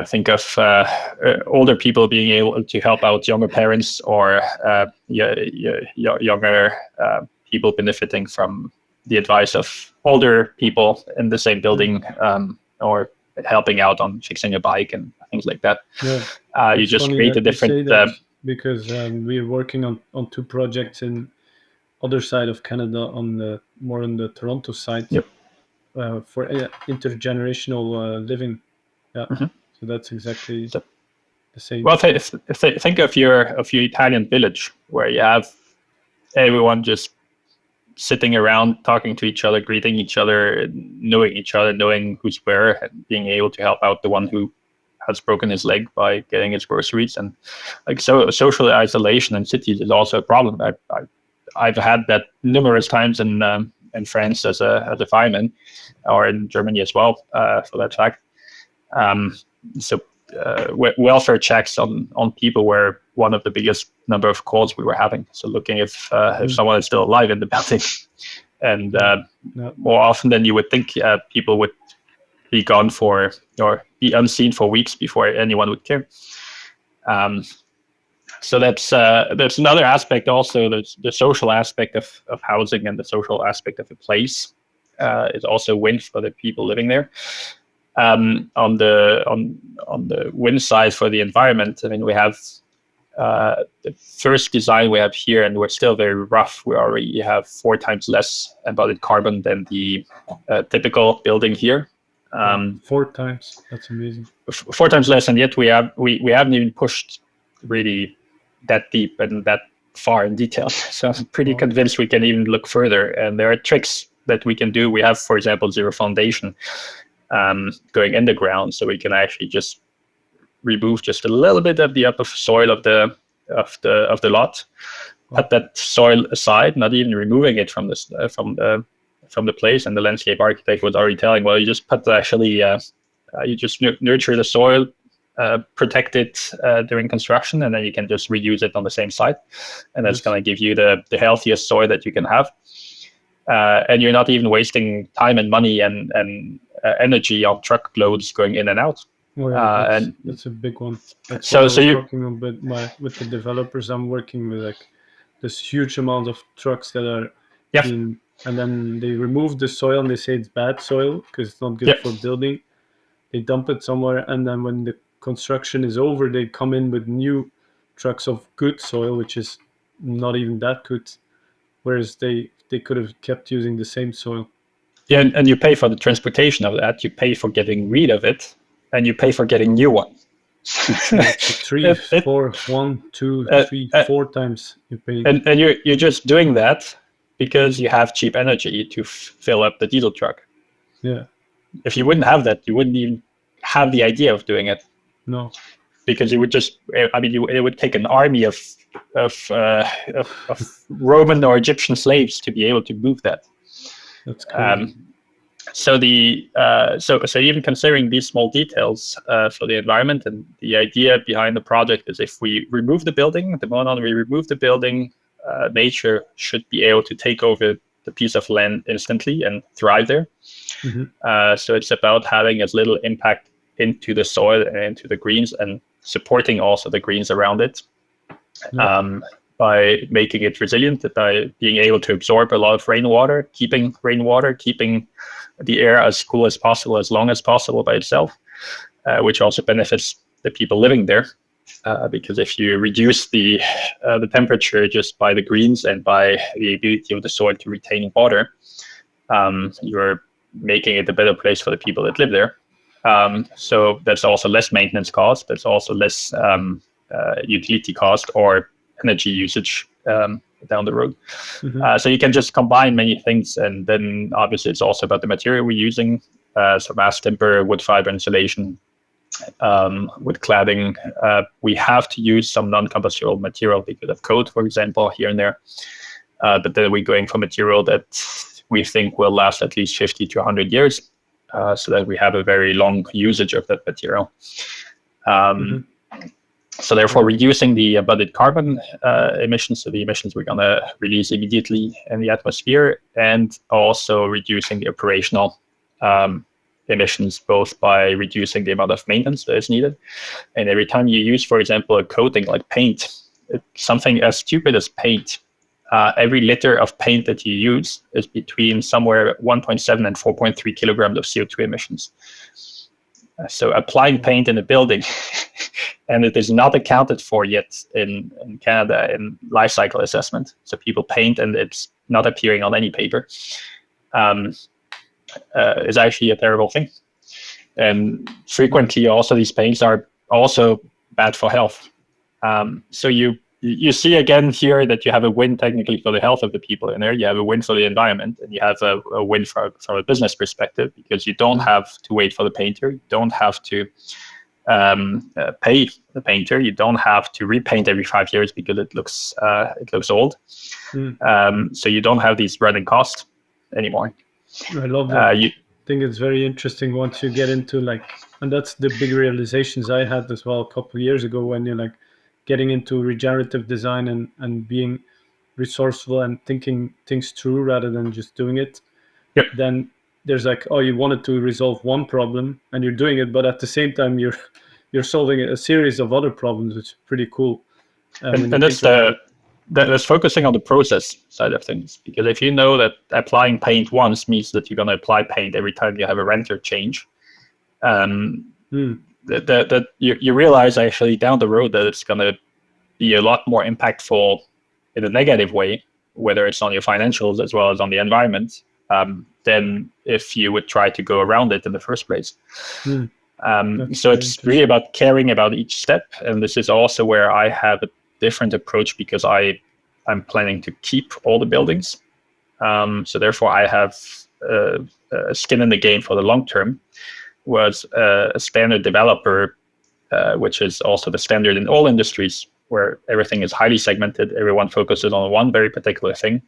Think of older people being able to help out younger parents, or younger people benefiting from the advice of older people in the same building, or helping out on fixing a bike and things like that. Yeah. You just create a different... because we're working on 2 projects in other side of Canada, on the Toronto side. Yep. For intergenerational living. Yeah. So that's exactly the same. Well, think of your Italian village, where you have everyone just sitting around, talking to each other, greeting each other, knowing who's where, and being able to help out the one who has broken his leg by getting his groceries. And social isolation in cities is also a problem. I've had that numerous times in France as a fireman, or in Germany as well, for that fact. Welfare checks on people were one of the biggest number of calls we were having. So looking if someone is still alive in the building, and more often than you would think, people would be gone or be unseen for weeks before anyone would care. So that's another aspect also. The social aspect of housing, and the social aspect of a place is also a win for the people living there. On the wind side for the environment, I mean, we have the first design we have here, and we're still very rough. We already have 4 times less embodied carbon than the typical building here. 4 times. That's amazing. 4 times less, and yet we haven't even pushed really that deep and that far in detail. So I'm pretty convinced we can even look further. And there are tricks that we can do. We have, for example, zero foundation going in the ground, so we can actually just remove just a little bit of the upper soil of the lot, put that soil aside, not even removing it from the place. And the landscape architect was already telling, well, you just put you just nurture the soil, protect it during construction, and then you can just reuse it on the same site, and that's going to give you the healthiest soil that you can have. And you're not even wasting time and money and energy on truck loads going in and out. And that's a big one. That's so you're working on with the developers. I'm working with like this huge amount of trucks that are in, and then they remove the soil and they say it's bad soil because it's not good for building. They dump it somewhere, and then when the construction is over, they come in with new trucks of good soil, which is not even that good, whereas they could have kept using the same soil. Yeah, and you pay for the transportation of that, you pay for getting rid of it, and you pay for getting new one. 3, 4, 1, 2, 3, 4 times you pay. And you're just doing that because you have cheap energy to fill up the diesel truck. Yeah. If you wouldn't have that, you wouldn't even have the idea of doing it. No. Because you would just, I mean, it would take an army of Roman or Egyptian slaves to be able to move that. That's crazy. So even considering these small details for the environment, and the idea behind the project is, if we remove the building, the moment we remove the building, nature should be able to take over the piece of land instantly and thrive there. Mm-hmm. So it's about having as little impact into the soil and into the greens, and supporting also the greens around it. Yeah. By making it resilient, by being able to absorb a lot of rainwater, keeping the air as cool as possible, as long as possible by itself, which also benefits the people living there. Because if you reduce the temperature just by the greens and by the ability of the soil to retain water, you're making it a better place for the people that live there. So that's also less maintenance cost. That's also less utility cost or energy usage down the road. Mm-hmm. So you can just combine many things, and then obviously it's also about the material we're using. So mass timber, wood fiber insulation, wood cladding. We have to use some non-combustible material because of code, for example, here and there. But then we're going for material that we think will last at least 50 to 100 years, so that we have a very long usage of that material. Mm-hmm. So therefore, reducing the embodied carbon emissions, so the emissions we're going to release immediately in the atmosphere, and also reducing the operational emissions, both by reducing the amount of maintenance that is needed. And every time you use, for example, a coating like paint, something as stupid as paint, every liter of paint that you use is between somewhere 1.7 and 4.3 kilograms of CO2 emissions. So applying paint in a building, and it is not accounted for yet in Canada in life cycle assessment. So people paint and it's not appearing on any paper, is actually a terrible thing. And frequently also these paints are also bad for health. So you see again here that you have a win technically for the health of the people in there. You have a win for the environment, and you have a win from a business perspective, because you don't have to wait for the painter. You don't have to pay the painter. You don't have to repaint every 5 years because it looks old. So you don't have these running costs anymore. I love that. I think it's very interesting once you get into and that's the big realizations I had as well a couple of years ago, when you're getting into regenerative design and being resourceful and thinking things through rather than just doing it. Yep. Then there's you wanted to resolve one problem and you're doing it, but at the same time you're solving a series of other problems, which is pretty cool. And that's focusing on the process side of things, because if you know that applying paint once means that you're going to apply paint every time you have a renter change, That you realize actually down the road that it's going to be a lot more impactful in a negative way, whether it's on your financials as well as on the environment, than if you would try to go around it in the first place. So it's really about caring about each step. And this is also where I have a different approach, because I'm planning to keep all the buildings. So therefore I have a skin in the game for the long term. Was a standard developer, which is also the standard in all industries, where everything is highly segmented. Everyone focuses on one very particular thing.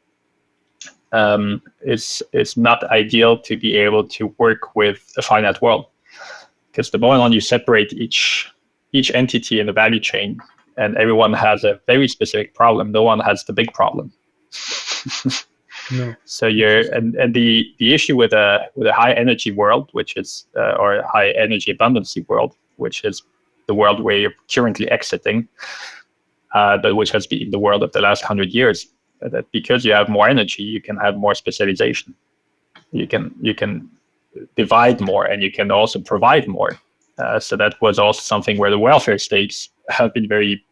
It's not ideal to be able to work with a finite world, because the moment you separate each entity in the value chain, and everyone has a very specific problem, no one has the big problem. No. So the issue with a high energy world, which is or a high energy abundancy world, which is the world where you're currently exiting, but which has been the world of the last 100 years, that because you have more energy, you can have more specialization. You can divide more, and you can also provide more. So that was also something where the welfare states have been very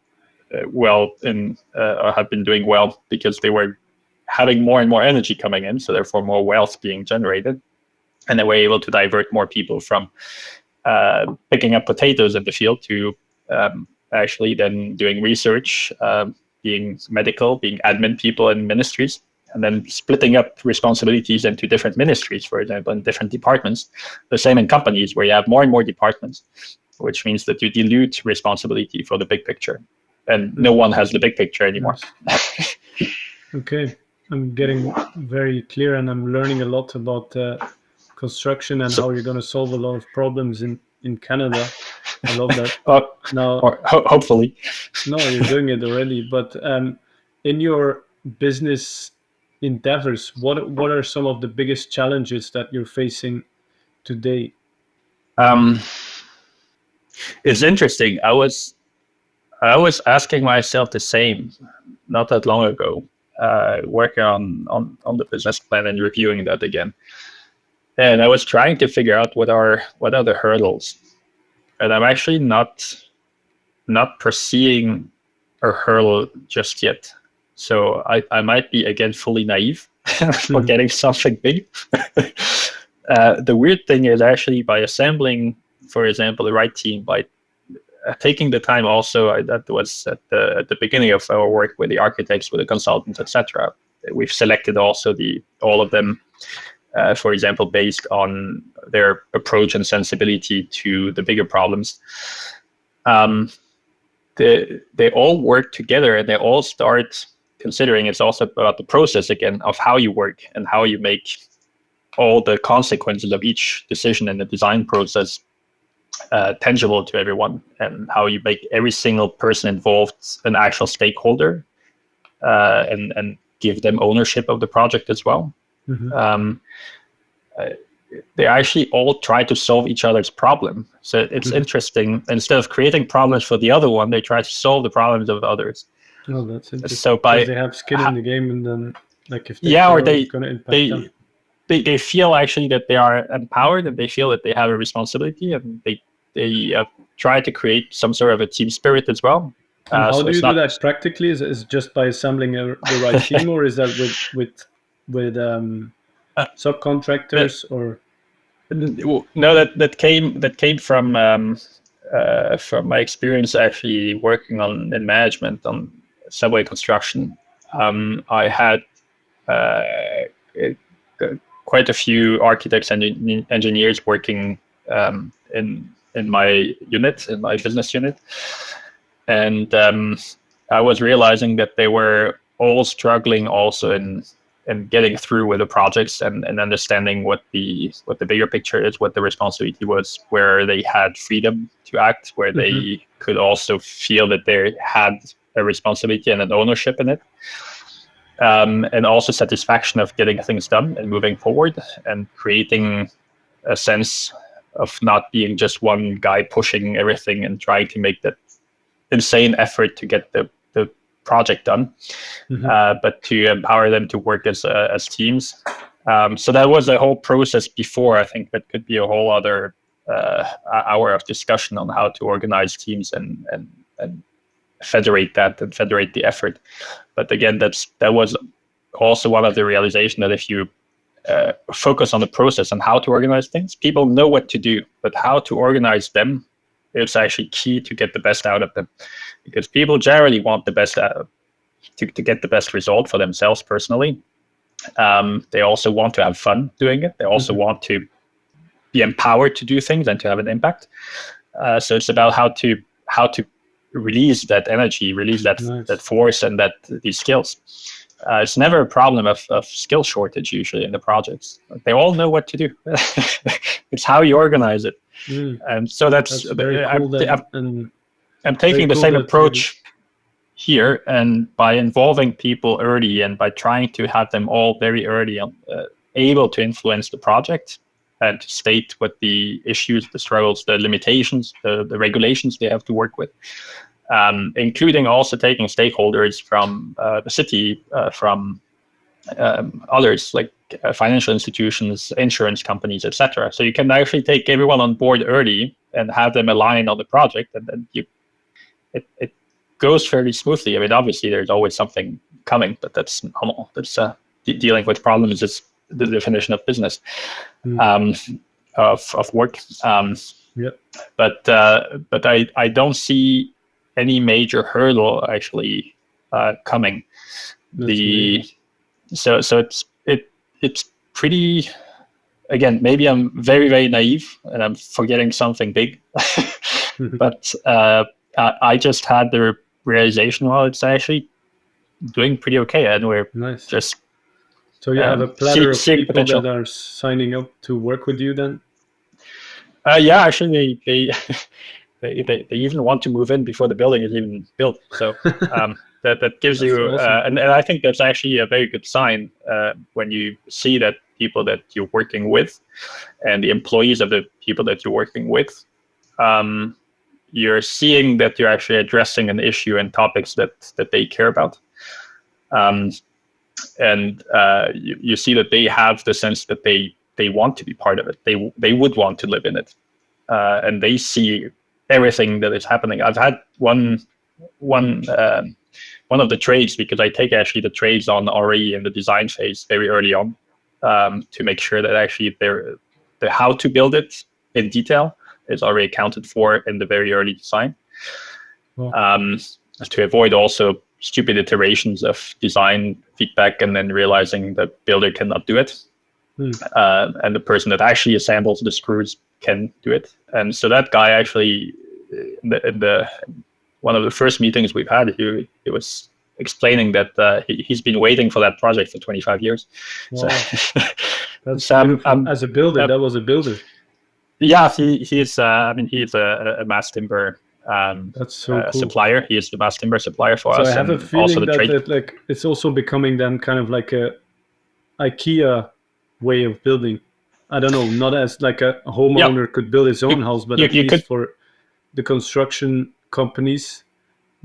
have been doing well, because they were having more and more energy coming in, so therefore more wealth being generated, and they were able to divert more people from picking up potatoes in the field to actually then doing research, being medical, being admin people in ministries, and then splitting up responsibilities into different ministries, for example, in different departments. The same in companies, where you have more and more departments, which means that you dilute responsibility for the big picture, and no one has the big picture anymore. Yes. Okay. I'm getting very clear, and I'm learning a lot about construction and how you're going to solve a lot of problems in Canada. I love that. Hopefully. No, you're doing it already. But in your business endeavors, what are some of the biggest challenges that you're facing today? It's interesting. I was asking myself the same not that long ago. Working on the business plan and reviewing that again, and I was trying to figure out what are the hurdles, and I'm actually not perceiving a hurdle just yet. So I might be again fully naive for getting something big. The weird thing is actually by assembling, for example, the right team, by taking the time also, that was at the beginning of our work with the architects, with the consultants, etc. We've selected also all of them, for example, based on their approach and sensibility to the bigger problems. They all work together, and they all start considering it's also about the process again of how you work and how you make all the consequences of each decision in the design process tangible to everyone, and how you make every single person involved an actual stakeholder, and give them ownership of the project as well. They actually all try to solve each other's problem. So it's interesting. Instead of creating problems for the other one, they try to solve the problems of others. Oh, that's interesting. So because they have skin in the game, and then like if they it's going to impact them. They feel actually that they are empowered, and they feel that they have a responsibility, and they try to create some sort of a team spirit as well. How do you do that practically? Is just by assembling the right team, or is that with subcontractors, or? No, that came from my experience actually working in management on subway construction. I had quite a few architects and engineers working in my unit, in my business unit, and I was realizing that they were all struggling also in getting through with the projects, and understanding what the bigger picture is, what the responsibility was, where they had freedom to act, where they could also feel that they had a responsibility and an ownership in it, and also satisfaction of getting things done and moving forward, and creating a sense of not being just one guy pushing everything and trying to make that insane effort to get the project done, but to empower them to work as teams. So that was a whole process before. I think that could be a whole other hour of discussion on how to organize teams and federate that and federate the effort. But again, that was also one of the realization that if you focus on the process and how to organize things, people know what to do, but how to organize them, it's actually key to get the best out of them, because people generally want the best to get the best result for themselves personally. They also want to have fun doing it. They also want to be empowered to do things and to have an impact. So it's about how to release that energy, release that that force and these skills. It's never a problem of skill shortage usually in the projects. They all know what to do. It's how you organize it. And so that's very cool. I'm taking the same approach here, and by involving people early and by trying to have them all very early on, able to influence the project and to state what the issues, the struggles, the limitations, the regulations they have to work with, including also taking stakeholders from the city, from others like financial institutions, insurance companies, etc. So you can actually take everyone on board early and have them align on the project, and then it goes fairly smoothly. I mean, obviously there's always something coming, but that's normal. That's dealing with problems is the definition of business, of work. But I don't see any major hurdle actually coming. So it's pretty. Again, maybe I'm very, very naive and I'm forgetting something big, but I just had the realization, well, it's actually doing pretty okay, and we're just. So you have a platter of people that are signing up to work with you then? Yeah, actually, they even want to move in before the building is even built. So that gives you, awesome. And I think that's actually a very good sign when you see that people that you're working with and the employees of the people that you're working with, you're seeing that you're actually addressing an issue and topics that they care about. And you see that they have the sense that they want to be part of it. They would want to live in it, and they see everything that is happening. I've had one of the trades, because I take actually the trades on already in the design phase very early on, to make sure that actually the how to build it in detail is already accounted for in the very early design, to avoid also stupid iterations of design feedback and then realizing the builder cannot do it, and the person that actually assembles the screws can do it. And so that guy actually, in the one of the first meetings we've had, he was explaining that he's been waiting for that project for 25 years. Wow. That's as a builder, that was a builder. Yeah, he is. I mean, he's a mass timber. That's so cool. Supplier. He is the mass timber supplier for us. So I have a feeling that like it's also becoming then kind of like a IKEA way of building. I don't know, not as like a homeowner could build his own house, but at least for the construction companies,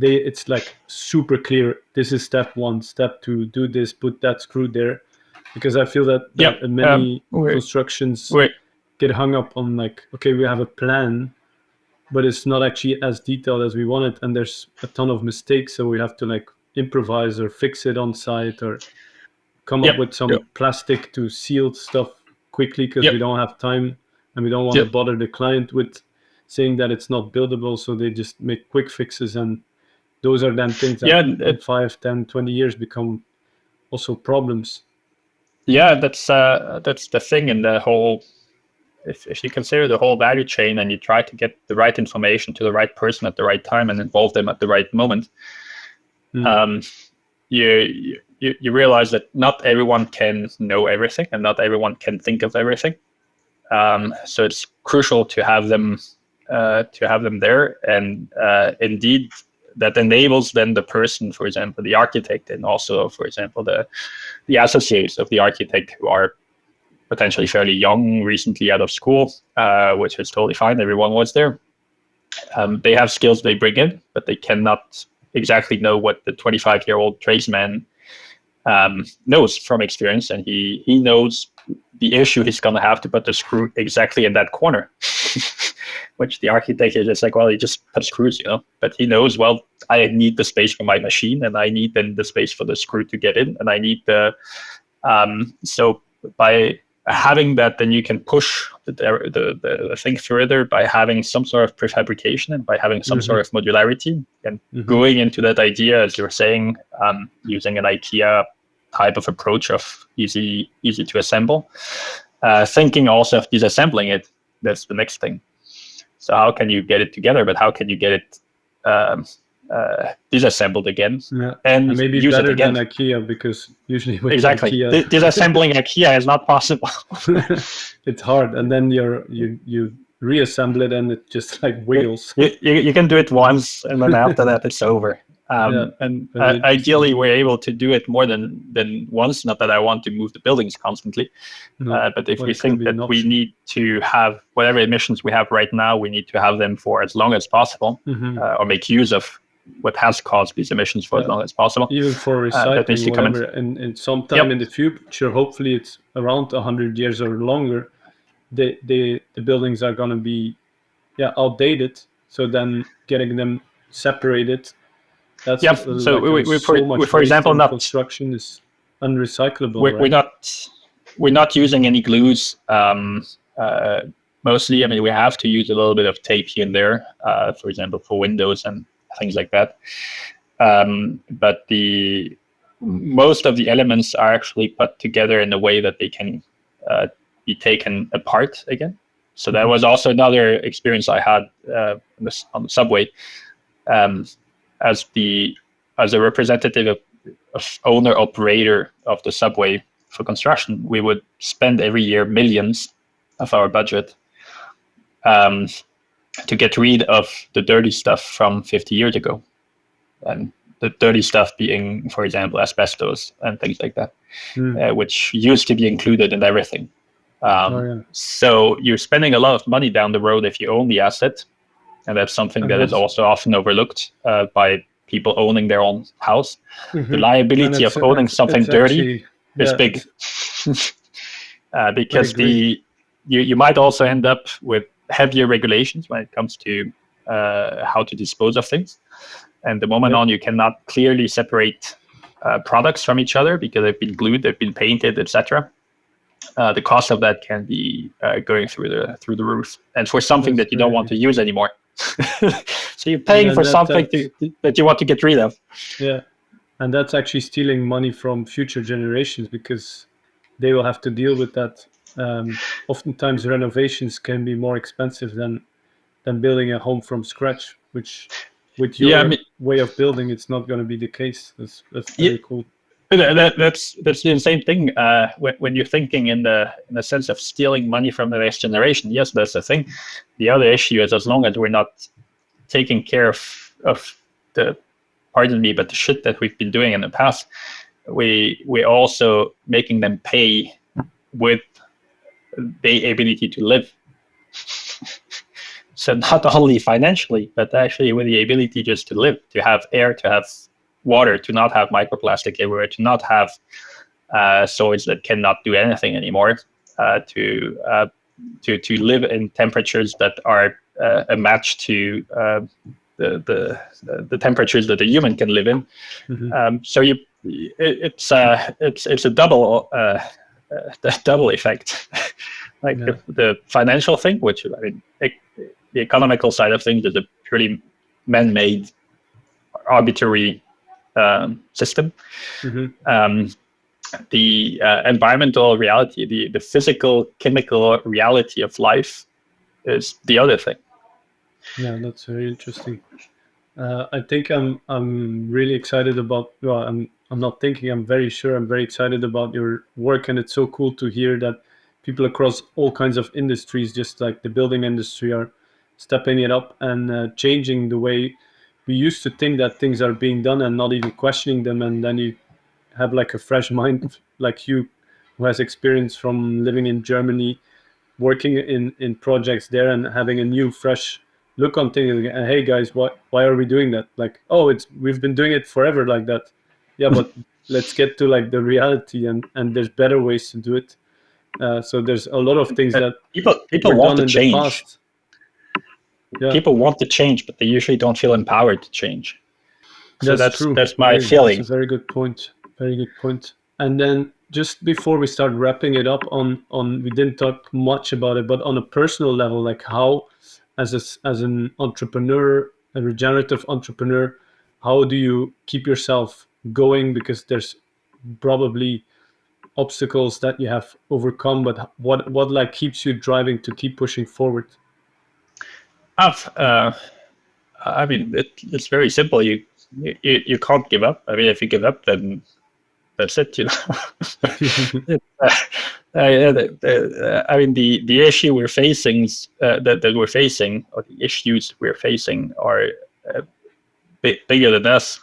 it's like super clear. This is step 1, step 2. Do this, put that screw there, because I feel that many constructions get hung up on like, okay, we have a plan, but it's not actually as detailed as we want it, and there's a ton of mistakes, so we have to like improvise or fix it on site or come up with some plastic to seal stuff quickly because we don't have time and we don't want to bother the client with saying that it's not buildable, so they just make quick fixes, and those are then things that in 5, 10, 20 years become also problems. Yeah, that's the thing in the whole. If you consider the whole value chain and you try to get the right information to the right person at the right time and involve them at the right moment, you realize that not everyone can know everything and not everyone can think of everything. So it's crucial to have them there, and indeed that enables then the person, for example, the architect, and also, for example, the associates of the architect who are potentially fairly young, recently out of school, which is totally fine. Everyone was there. They have skills they bring in, but they cannot exactly know what the 25-year-old tradesman knows from experience, and he knows the issue he's going to have to put the screw exactly in that corner. which the architect is just like, well, he just put screws, but he knows, well, I need the space for my machine, and I need then the space for the screw to get in, and I need so by having that, then you can push the thing further by having some sort of prefabrication and by having some sort of modularity, and going into that idea, as you're saying, using an IKEA type of approach of easy to assemble. Thinking also of disassembling it, that's the next thing. So how can you get it together, but how can you get it disassembled again, and maybe use better it again than IKEA, because usually with exactly IKEA, disassembling IKEA is not possible. it's hard, and then you reassemble it and it just like wiggles. You can do it once, and then after that it's over. And ideally we're able to do it more than once. Not that I want to move the buildings constantly, but if we think that we need to have whatever emissions we have right now, we need to have them for as long as possible, or make use of what has caused these emissions for as long as possible. Even for recycling, whatever, and sometime in the future, hopefully it's around 100 years or longer, the buildings are going to be outdated. So then getting them separated, that's so we for example, not construction is unrecyclable. We're not using any glues. Mostly, I mean, we have to use a little bit of tape here and there, for example, for windows and things like that. But most of the elements are actually put together in a way that they can be taken apart again. So that was also another experience I had on the subway. As a representative of owner operator of the subway for construction, we would spend every year millions of our budget to get rid of the dirty stuff from 50 years ago. And the dirty stuff being, for example, asbestos and things like that, which used to be included in everything. So you're spending a lot of money down the road if you own the asset. And that's something that is also often overlooked by people owning their own house. The liability of owning something dirty is big. Because you might also end up with heavier regulations when it comes to how to dispose of things. And the moment on, you cannot clearly separate products from each other because they've been glued, they've been painted, etc. The cost of that can be going through the roof, and for something that you don't want to use anymore. So you're paying for something that you want to get rid of. Yeah, and that's actually stealing money from future generations because they will have to deal with that. Oftentimes, renovations can be more expensive than building a home from scratch, which with your way of building, it's not going to be the case. That's very cool. That's the insane thing. When you're thinking in the sense of stealing money from the next generation, yes, that's the thing. The other issue is as long as we're not taking care of the, pardon me, but the shit that we've been doing in the past, we're also making them pay with the ability to live. So not only financially, but actually with the ability just to live, to have air, to have water, to not have microplastic everywhere, to not have soils that cannot do anything anymore, to live in temperatures that are a match to the temperatures that a human can live in. So it's a double effect. The financial thing, which I mean, the economical side of things is a purely man-made, arbitrary system. The environmental reality, the physical, chemical reality of life is the other thing. Yeah, that's very interesting. I think I'm really excited about. Well, I'm not thinking. I'm very sure. I'm very excited about your work, and it's so cool to hear that people across all kinds of industries, just like the building industry, are stepping it up and changing the way we used to think that things are being done and not even questioning them. And then you have like a fresh mind like you, who has experience from living in Germany, working in projects there and having a new fresh look on things. And hey guys, why are we doing that? Like, oh, we've been doing it forever like that. Yeah, but let's get to like the reality, and there's better ways to do it. So there's a lot of things that people want to change. people want to change, but they usually don't feel empowered to change. So that's true. that's my feeling. That's a very good point. Very good point. And then just before we start wrapping it up on we didn't talk much about it, but on a personal level, like how as an entrepreneur, a regenerative entrepreneur, how do you keep yourself going? Because there's probably obstacles that you have overcome, but what like keeps you driving to keep pushing forward? I mean, it's very simple. You can't give up. I mean, if you give up, then that's it. I mean, the issue we're facing, that we're facing, or the issues we're facing, are bigger than us.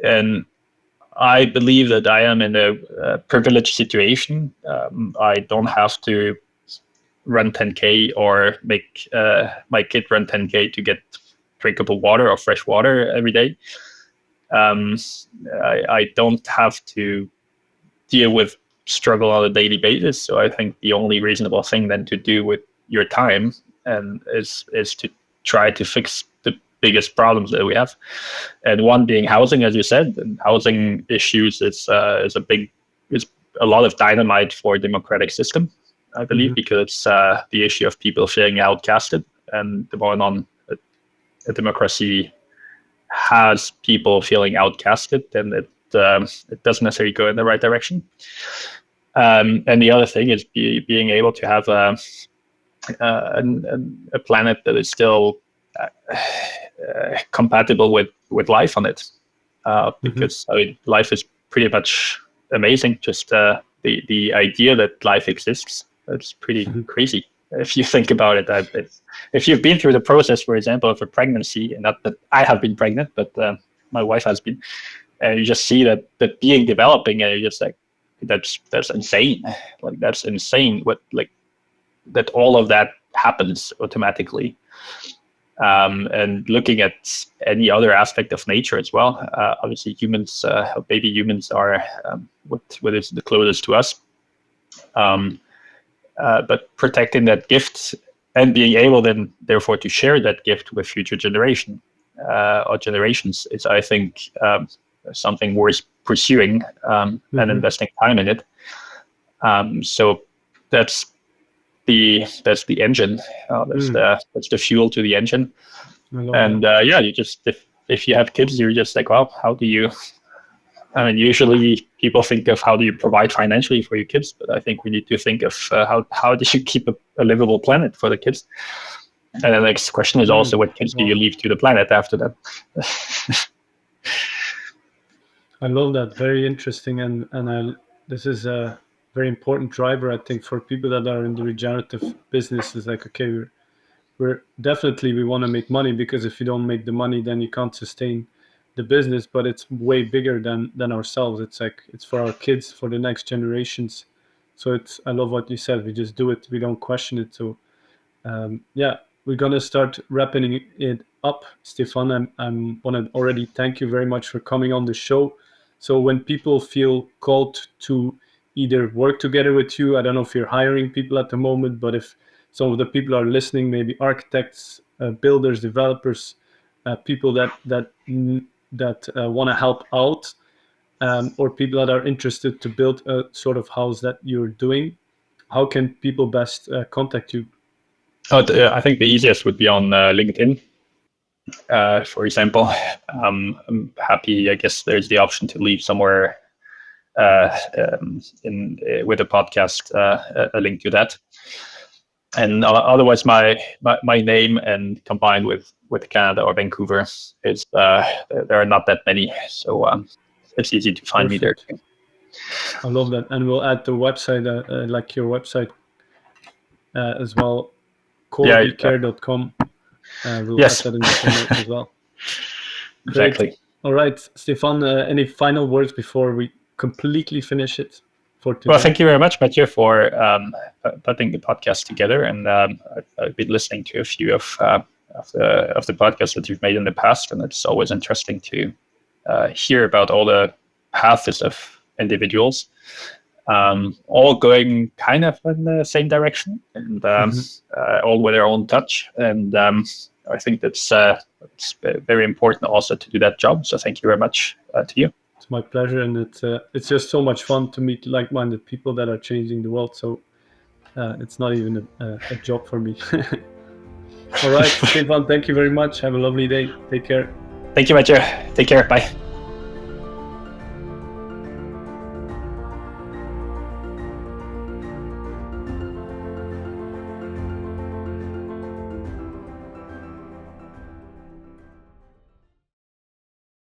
And I believe that I am in a privileged situation. I don't have to run 10K or make my kid run 10K to get drinkable water or fresh water every day. I don't have to deal with struggle on a daily basis. So I think the only reasonable thing then to do with your time is to try to fix the biggest problems that we have. And one being housing, as you said, and housing issues is a lot of dynamite for a democratic system, I believe, because it's the issue of people feeling outcasted. And the more on a democracy has people feeling outcasted, then it doesn't necessarily go in the right direction. And the other thing is being able to have a planet that is still compatible with life on it, because I mean, life is pretty much amazing. Just the idea that life exists, it's pretty crazy if you think about it. If you've been through the process, for example, of a pregnancy, and not that I have been pregnant, but my wife has been, and you just see that being developing, and you're just like, that's insane. Like, that's insane. That all of that happens automatically. And looking at any other aspect of nature as well. Obviously, humans, baby humans are what is the closest to us. But protecting that gift and being able then, therefore, to share that gift with future generations is, I think, something worth pursuing and investing time in it. So that's the engine. That's the fuel to the engine. And you just, if you have kids, you're just like, well, how do you? I mean, usually people think of how do you provide financially for your kids, but I think we need to think of how do you keep a livable planet for the kids. And the next question is also, what kids do you leave to the planet after that? I love that. Very interesting, and this is a very important driver, I think, for people that are in the regenerative business. Is like, okay, we're definitely, we want to make money, because if you don't make the money, then you can't sustain the business. But it's way bigger than ourselves. It's like, it's for our kids, for the next generations. So I love what you said. We just do it. We don't question it. So we're gonna start wrapping it up. Stéphane, I want to already thank you very much for coming on the show. So when people feel called to either work together with you, I don't know if you're hiring people at the moment, but if some of the people are listening, maybe architects, builders, developers, people that want to help out, or people that are interested to build a sort of house that you're doing, how can people best contact you? I think the easiest would be on LinkedIn. For example, I'm happy. I guess there's the option to leave somewhere with a podcast a link to that. And otherwise, my name and combined with Canada or Vancouver is there are not that many, so it's easy to find me there too. I love that, and we'll add the website, like your website, as well, corebecare.com. We'll add that in the show notes as well. Exactly. Great. All right, Stéphane, any final words before we completely finish it for today? Well, thank you very much, Mathieu, for putting the podcast together. And I've been listening to a few of the podcasts that you've made in the past, and it's always interesting to hear about all the paths of individuals. all going kind of in the same direction, and all with their own touch. And I think that's very important also to do that job. So thank you very much to you. It's my pleasure, and it's just so much fun to meet like-minded people that are changing the world. So it's not even a job for me. All right, Stéphane, thank you very much. Have a lovely day. Take care. Thank you, Mathieu. Take care. Bye.